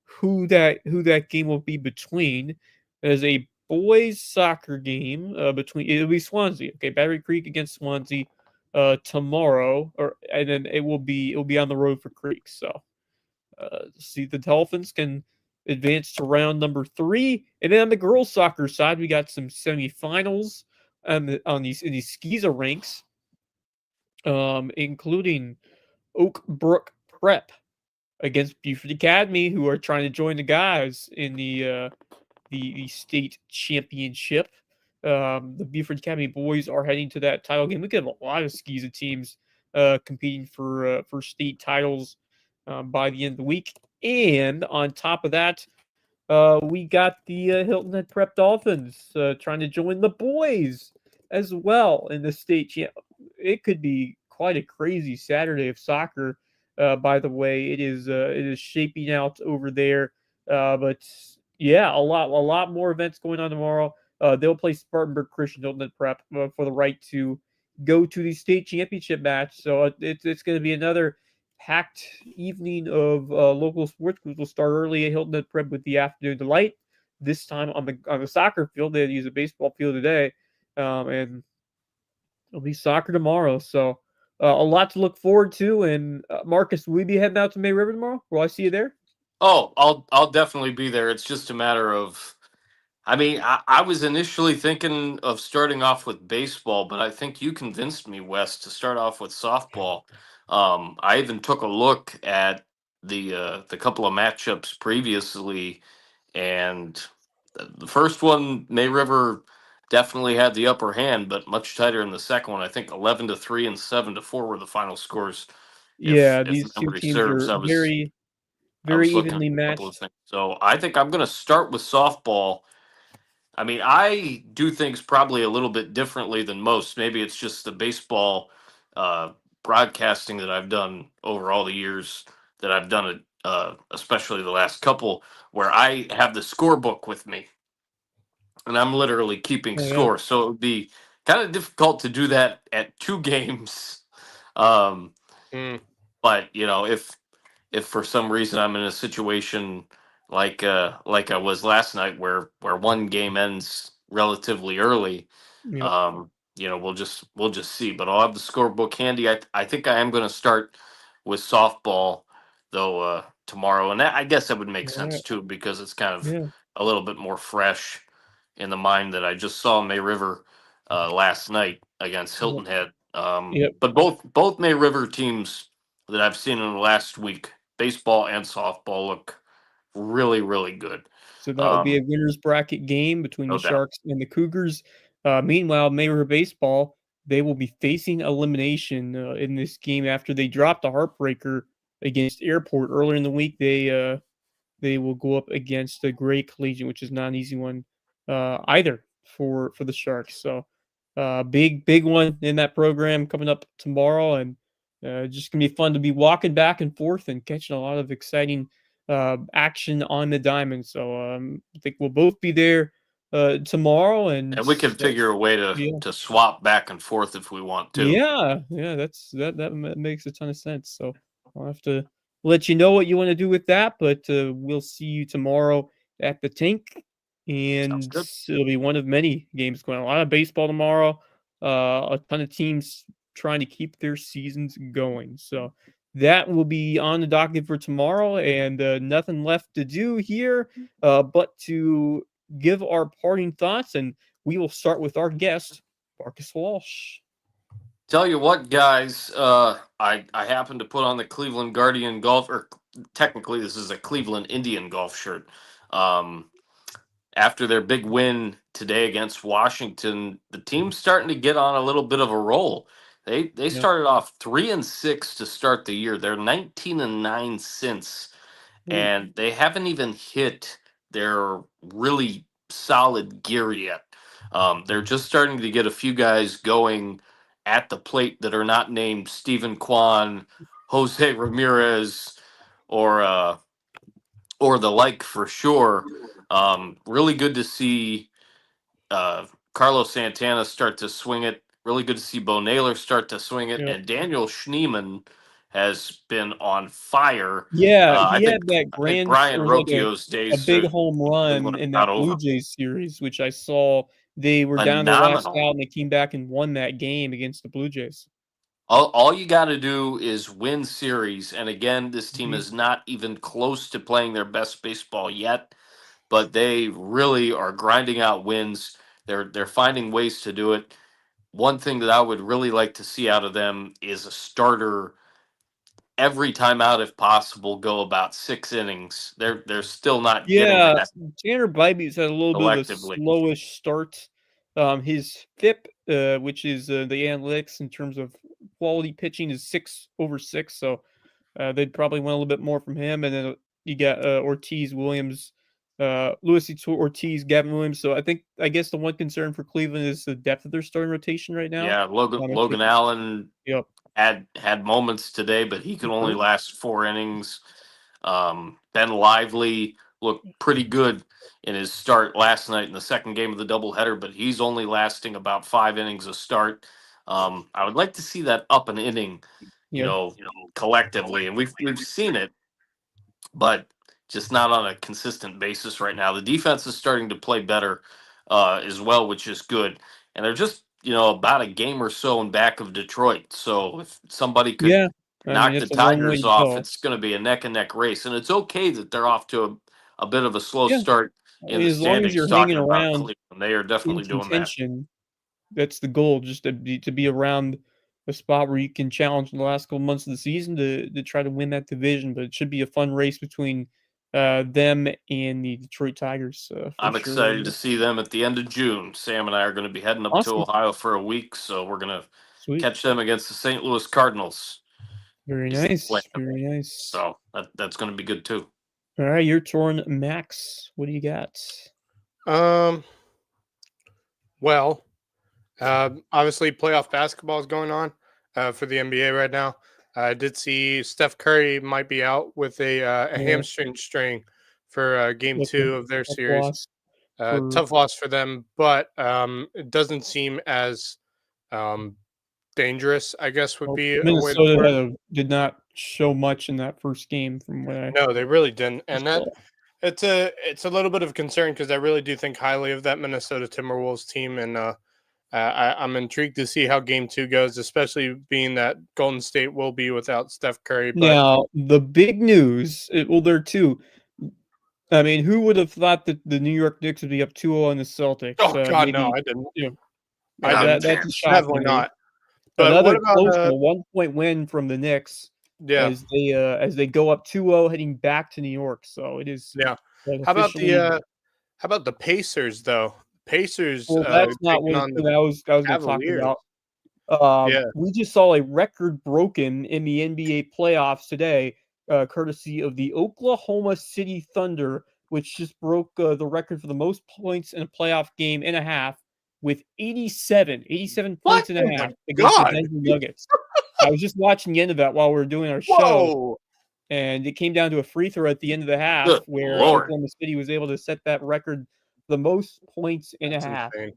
who that game will be between. There's a boys soccer game between. It'll be Swansea. Okay, Battery Creek against Swansea tomorrow, and then it will be on the road for Creek. So see if the Dolphins can advance to round number 3. And then on the girls soccer side, we got some semifinals on these Skeeza ranks, including Oak Brook Prep against Beaufort Academy, who are trying to join the guys in the state championship. The Beaufort Academy boys are heading to that title game. We could have a lot of Skeeza teams competing for state titles by the end of the week. And on top of that, we got the Hilton Head Prep Dolphins trying to join the boys as well in the state champ. It could be quite a crazy Saturday of soccer. By the way, it is shaping out over there. But yeah, a lot more events going on tomorrow. they'll play Spartanburg Christian Hilton Prep for the right to go to the state championship match. So it's going to be another packed evening of local sports. We'll start early at Hilton Prep with the afternoon delight. This time on the soccer field, they had to use a baseball field today, and it'll be soccer tomorrow. So a lot to look forward to. And Marcus, will we be heading out to May River tomorrow? Will I see you there? Oh, I'll definitely be there. It's just a matter of. I mean, I was initially thinking of starting off with baseball, but I think you convinced me, Wes, to start off with softball. I even took a look at the couple of matchups previously, and the first one, May River definitely had the upper hand, but much tighter in the second one. I think 11-3 and 7-4 were the final scores. Yeah, If these two memory teams serves, are very, I very was looking at evenly a couple of matched. things. So I think I'm going to start with softball. I mean, I do things probably a little bit differently than most. Maybe it's just the baseball uh, broadcasting that I've done over all the years that I've done it, especially the last couple, where I have the scorebook with me and I'm literally keeping Oh yeah, score. So it would be kind of difficult to do that at two games. Um, Mm. but if for some reason I'm in a situation like I was last night where one game ends relatively early, yep, we'll just see. But I'll have the scorebook handy. I think I am going to start with softball though tomorrow, and I guess that would make all sense right, too because it's kind of yeah, a little bit more fresh in the mind that I just saw May River last night against yep, Hilton Head. yep. But both May River teams that I've seen in the last week, baseball and softball, look really, really good. So that'll be a Um, winners bracket game between the no doubt. Sharks and the Cougars. Meanwhile, May River Baseball, they will be facing elimination in this game after they dropped a heartbreaker against Airport earlier in the week. They will go up against the Gray Collegiate, which is not an easy one either for the Sharks. So big one in that program coming up tomorrow, and just gonna be fun to be walking back and forth and catching a lot of exciting action on the diamond. So I think we'll both be there tomorrow, and And we can figure a way to yeah. to swap back and forth if we want to. Yeah, makes a ton of sense. So I'll have to let you know what you want to do with that, but we'll see you tomorrow at the Tink, Sounds and good. it'll be one of many games going on. A lot of baseball tomorrow. A ton of teams trying to keep their seasons going. So that will be on the docket for tomorrow, and nothing left to do here but to give our parting thoughts, and we will start with our guest, Marcus Walsh. Tell you what, guys, I happened to put on the Cleveland Guardian golf, or technically this is a Cleveland Indian golf shirt. Um, After their big win today against Washington, the team's starting to get on a little bit of a roll. They Yeah. started off 3-6 to start the year. They're 19-9 since, Ooh, and they haven't even hit their really solid gear yet. They're just starting to get a few guys going at the plate that are not named Stephen Kwan, Jose Ramirez, or the like for sure. Really good to see Carlos Santana start to swing it. Really good to see Bo Naylor start to swing it, yeah. and Daniel Schneemann has been on fire. Yeah, I he think had that I think grand Brian or like Rocchio's a days big are home big one run are in not that Blue over. Jays series, which I saw they were down to the last Phenomenal. out and they came back and won that game against the Blue Jays. All you got to do is win series, and again, this team Mhm. is not even close to playing their best baseball yet, but they really are grinding out wins. They're finding ways to do it. One thing that I would really like to see out of them is a starter every time out if possible, go about 6 innings. They're still not getting Yeah, that Tanner Bybee's had a little bit of a collectively. slowish start. His FIP, which is the analytics in terms of quality pitching, is 6/6. So they'd probably want a little bit more from him. And then you got Ortiz, Williams, Ortiz, Gavin Williams. So I guess the one concern for Cleveland is the depth of their starting rotation right now. Yeah, Logan I think, Logan Allen yep, had moments today, but he could only sure. last 4 innings. Ben Lively looked pretty good in his start last night in the second game of the doubleheader, but he's only lasting about 5 innings a start. I would like to see that up an inning, Yeah. collectively, and we've seen it, but just not on a consistent basis right now. The defense is starting to play better as well, which is good. And they're just, about a game or so in back of Detroit. So if somebody could Yeah. I mean, knock the it's a long way Tigers to off, go. it's going to be a neck and neck race. And it's okay that they're off to a bit of a slow Yeah. start I in mean, the as long as standings, you're hanging talking about around Cleveland. They are in definitely doing that. contention, that's the goal, just to be around a spot where you can challenge in the last couple months of the season to try to win that division. But it should be a fun race between them and the Detroit Tigers for I'm sure. excited to see them at the end of June. Sam and I are going to be heading up to Awesome. Ohio for a week, so we're going to Sweet. catch them against the St. Louis Cardinals. Very Is the nice. plan. Very nice. So that's going to be good too. All right, your turn, Max. What do you got? Well, obviously playoff basketball is going on for the NBA right now. I did see Steph Curry might be out with a Yeah. hamstring strain for game Tough 2 of their tough series. loss for Tough loss for them, but it doesn't seem as dangerous, I guess would be a way to put it. Minnesota did not show much in that first game from what I No, they really didn't, and that saw. it's a little bit of concern because I really do think highly of that Minnesota Timberwolves team, and I'm intrigued to see how Game 2 goes, especially being that Golden State will be without Steph Curry. But Now, the big news, well, there are two. I mean, who would have thought that the New York Knicks would be up 2-0 on the Celtics? oh god, Maybe, no, I didn't. That's a chance. shock to Definitely me. not. But Another what about close 1-point win from the Knicks yeah, as they go up 2-0 heading back to New York. So it is yeah? How about the Pacers though? Pacers well, that's not taking what on the I was going to talk Cavaliers. about. Yeah. We just saw a record broken in the NBA playoffs today, courtesy of the Oklahoma City Thunder, which just broke the record for the most points in a playoff game and a half with 87 points and a half against the God. Denver Nuggets. I was just watching the end of that while we were doing our show, Whoa! and it came down to a free throw at the end of the half Good where Lord. Oklahoma City was able to set that record, the most points and a That's half insane.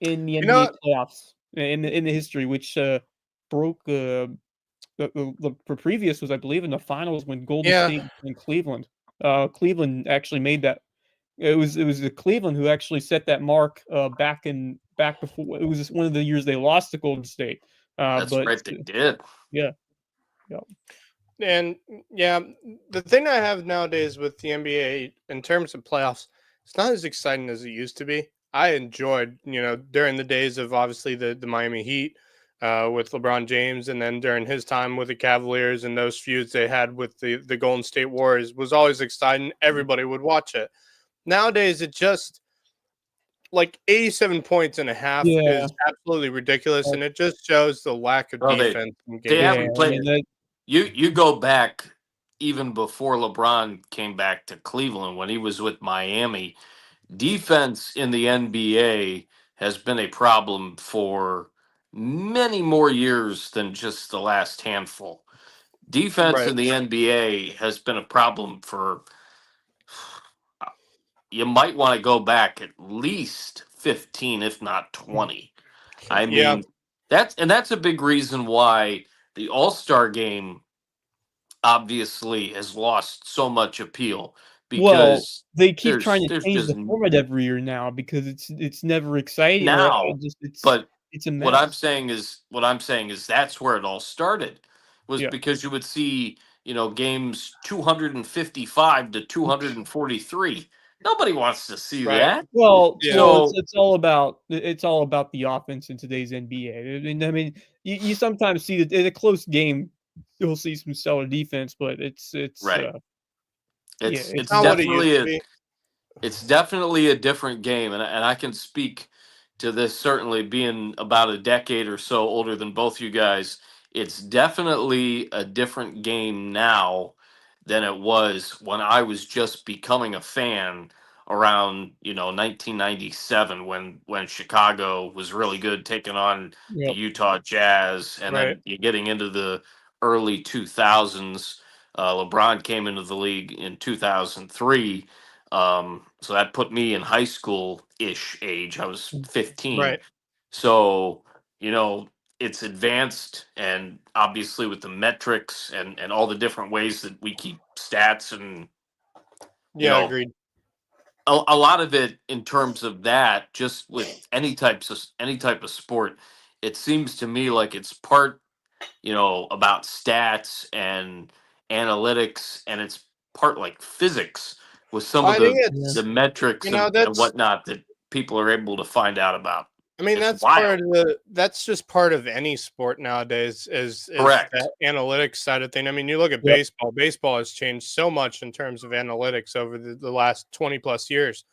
in the You NBA know- playoffs in the history, which broke the previous was, I believe, in the finals when Golden Yeah. State and Cleveland. Cleveland actually made that. It was the Cleveland who actually set that mark back before. It was one of the years they lost to Golden State. That's But right, they did. yeah. And yeah, the thing I have nowadays with the NBA in terms of playoffs, it's not as exciting as it used to be. I enjoyed, during the days of obviously the Miami Heat with LeBron James, and then during his time with the Cavaliers and those feuds they had with the Golden State Warriors was always exciting. Everybody would watch it. Nowadays, it just like 87 points and a half Yeah. is absolutely ridiculous, and it just shows the lack of Well, defense in they games. haven't played. that, You go back even before LeBron came back to Cleveland when he was with Miami. Defense in the NBA has been a problem for many more years than just the last handful. Defense Right. in the NBA has been a problem for, you might want to go back at least 15, if not 20. I mean, Yeah. that's a big reason why the All-Star game obviously has lost so much appeal, because they keep trying to there's change just the format every year now because it's never exciting. now, but it's a mess. what I'm saying is that's where it all started, was Yeah. because you would see, games 255 to 243. Nobody wants to see Right. that. Well, Yeah. so it's all about the offense in today's NBA. I mean, you sometimes see that in a close game, you'll see some stellar defense, but it's Right. It's it's not what it used to definitely be. it's definitely a different game, and I can speak to this, certainly being about a decade or so older than both you guys. It's definitely a different game now than it was when I was just becoming a fan around 1997, when Chicago was really good, taking on the Yep. Utah Jazz, and Right. then you're getting into the early 2000s. LeBron came into the league in 2003. So that put me in high school-ish age. I was 15. Right. So, it's advanced, and obviously with the metrics and all the different ways that we keep stats and, Yeah, agreed. a lot of it in terms of that, just with any type of sport, it seems to me like it's part, about stats and analytics, and it's part like physics with some of I think the metrics and that's whatnot that people are able to find out about. I mean, It's wild. that's just part of any sport nowadays is Correct. that analytics side of thing. I mean, you look at Yep. baseball. Baseball has changed so much in terms of analytics over the last 20 plus years.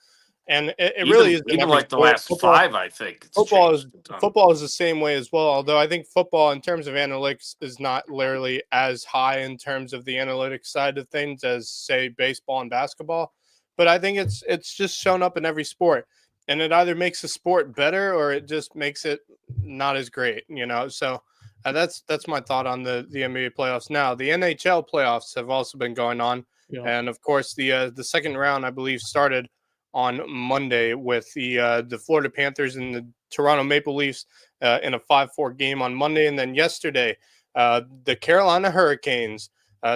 And it really is in even every like the sport. last five, I think it's changed a ton. Football is the same way as well. Although I think football, in terms of analytics, is not literally as high in terms of the analytics side of things as, say, baseball and basketball. But I think it's just shown up in every sport, and it either makes the sport better or it just makes it not as great. So that's my thought on the NBA playoffs. Now the NHL playoffs have also been going on, and of course the second round, I believe, started on Monday with the Florida Panthers and the Toronto Maple Leafs in a 5-4 game on Monday, and then yesterday the Carolina Hurricanes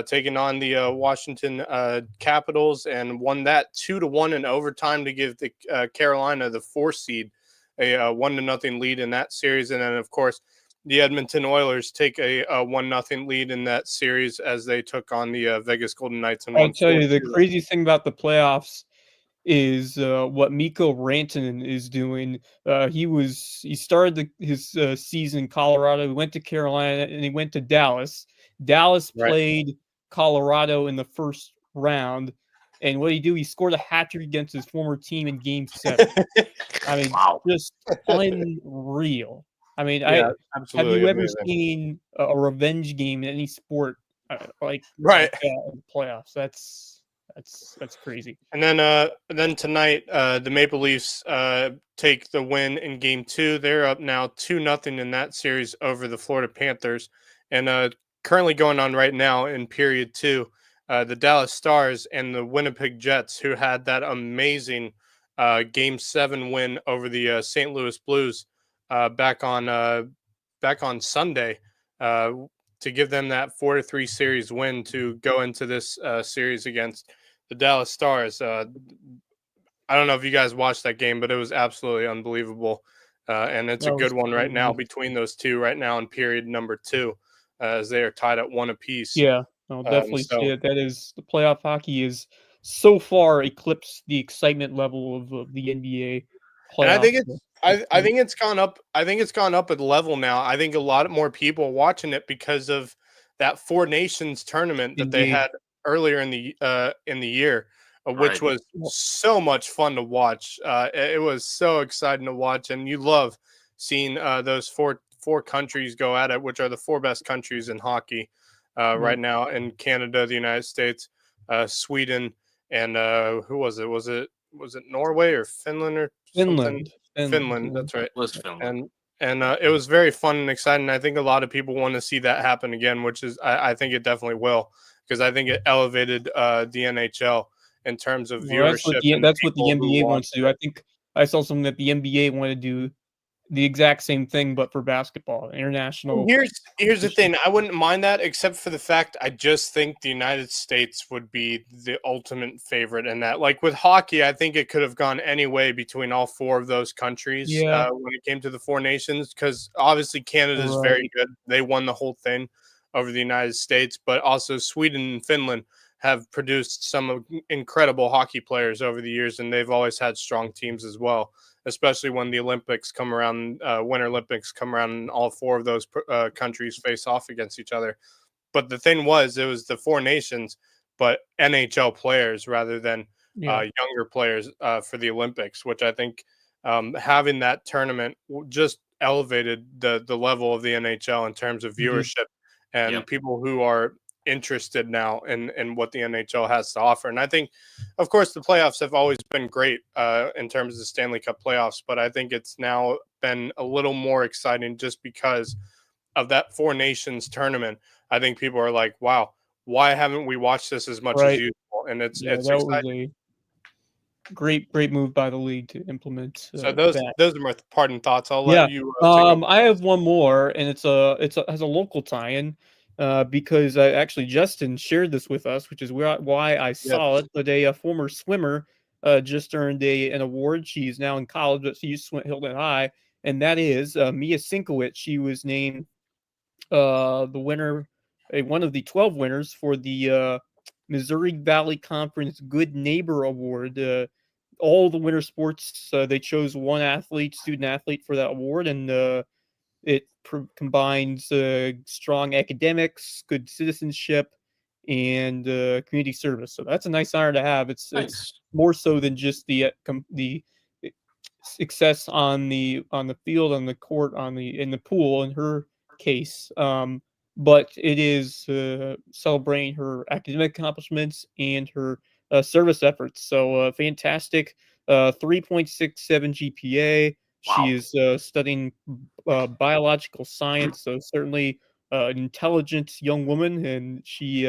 taking on the Washington Capitals and won that 2-1 in overtime to give the Carolina, the 4 seed, a 1-0 lead in that series, and then of course the Edmonton Oilers take a 1-0 lead in that series as they took on the Vegas Golden Knights. And I'll tell you, the crazy thing about the playoffs is what Mikko Rantanen is doing. He started his season in Colorado. He went to Carolina and he went to Dallas. Dallas played Colorado in the first round, and what did he do? He scored a hat trick against his former team in Game 7. I mean, just unreal. I mean, have you ever seen a revenge game in any sport like in the playoffs? That's crazy. And then tonight, the Maple Leafs take the win in Game 2. They're up now 2-0 in that series over the Florida Panthers. And currently going on right now in period 2, the Dallas Stars and the Winnipeg Jets, who had that amazing Game 7 win over the St. Louis Blues back on Sunday, to give them that 4-3 series win to go into this series against the Dallas Stars. I don't know if you guys watched that game, but it was absolutely unbelievable. And it's a good one right now between those two right now in period number 2, as they are tied at 1 apiece. Yeah, I'll definitely say it. That is, the playoff hockey is so far eclipsed the excitement level of the NBA playoffs. And I think it's gone up. I think it's gone up a level now. I think a lot more people are watching it because of that 4 Nations tournament that they had earlier in the year, which was so much fun to watch. It was so exciting to watch, and you love seeing those four countries go at it, which are the 4 best countries in hockey right now in Canada, the United States, Sweden, and who was it? Was it Norway or Finland or something? Finland. That's right. Finland. And it was very fun and exciting. I think a lot of people want to see that happen again, which is I think it definitely will, because I think it elevated the NHL in terms of viewership. That's what the NBA wants to do. I think I saw something that the NBA wanted to do the exact same thing, but for basketball, international. Here's the thing. I wouldn't mind that, except for the fact I just think the United States would be the ultimate favorite in that. Like with hockey, I think it could have gone any way between all 4 of those countries when it came to the 4 nations, because obviously Canada is very good. They won the whole thing over the United States, but also Sweden and Finland have produced some incredible hockey players over the years, and they've always had strong teams as well, especially when the Olympics come around, Winter Olympics come around, and all 4 of those countries face off against each other. But the thing was, it was the 4 nations, but NHL players rather than younger players for the Olympics, which I think having that tournament just elevated the level of the NHL in terms of viewership and people who are interested now in what the NHL has to offer. And I think, of course, the playoffs have always been great in terms of the Stanley Cup playoffs, but I think it's now been a little more exciting just because of that 4 nations tournament. I think people are like, wow, why haven't we watched this as much as Right. usual? And it's Yeah, that was a great move by the league to implement so those that. are my parting thoughts. I'll Yeah. let you. Take over. I have one more, and it has a local tie-in, because actually Justin shared this with us, which is why I saw it. But a former swimmer just earned an award. She's now in college, but she used to swim at Hilton High, and that is Mia Sinkowitz. She was named the winner, one of the 12 winners for the Missouri Valley Conference Good Neighbor Award. All the winter sports, they chose one student athlete for that award, and it combines strong academics, good citizenship, and community service. So that's a nice honor to have. It's more so than just the success on the field, on the court, in the pool. In her case, but it is celebrating her academic accomplishments and her service efforts. So fantastic, 3.67 GPA. Wow. She is studying biological science, so certainly an intelligent young woman, and she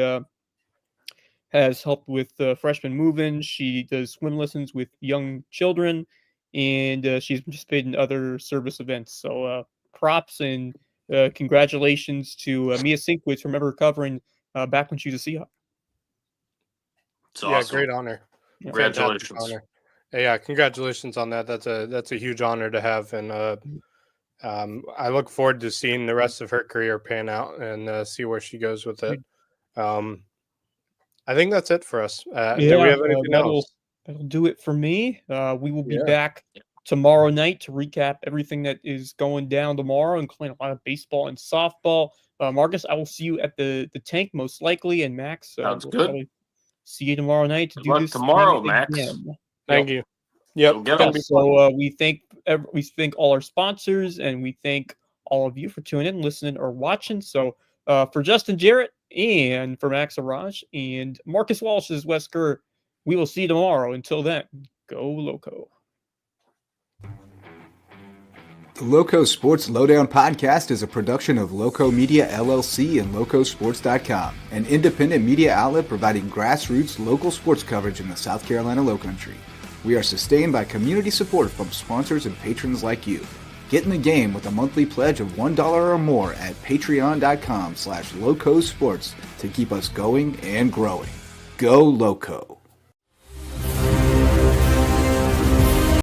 has helped with freshman move-in. She does swim lessons with young children, and she's participated in other service events. So props and congratulations to Mia Sinkwitz. Remember covering back when she was a Seahawk. It's awesome. Great honor. Yeah. Congratulations. Honor. Yeah, congratulations on that. That's a huge honor to have, and I look forward to seeing the rest of her career pan out and see where she goes with it. I think that's it for us. Do we have anything else? That'll do it for me. We will be back tomorrow night to recap everything that is going down tomorrow, including a lot of baseball and softball. Marcus, I will see you at the tank most likely, and Max. Sounds good. See you tomorrow night to do this tomorrow, Max. Again. Thank you. Yep. So we thank all our sponsors, and we thank all of you for tuning in, listening, or watching. So for Justin Jarrett and for Max Araj and Marcus Walsh is Wes Kerr, we will see you tomorrow. Until then, go Loco. The LowcoSports Lowdown podcast is a production of Lowco Media LLC and LowcoSports.com, an independent media outlet providing grassroots local sports coverage in the South Carolina Lowcountry. We are sustained by community support from sponsors and patrons like you. Get in the game with a monthly pledge of $1 or more at patreon.com/LowcoSports to keep us going and growing. Go Lowco.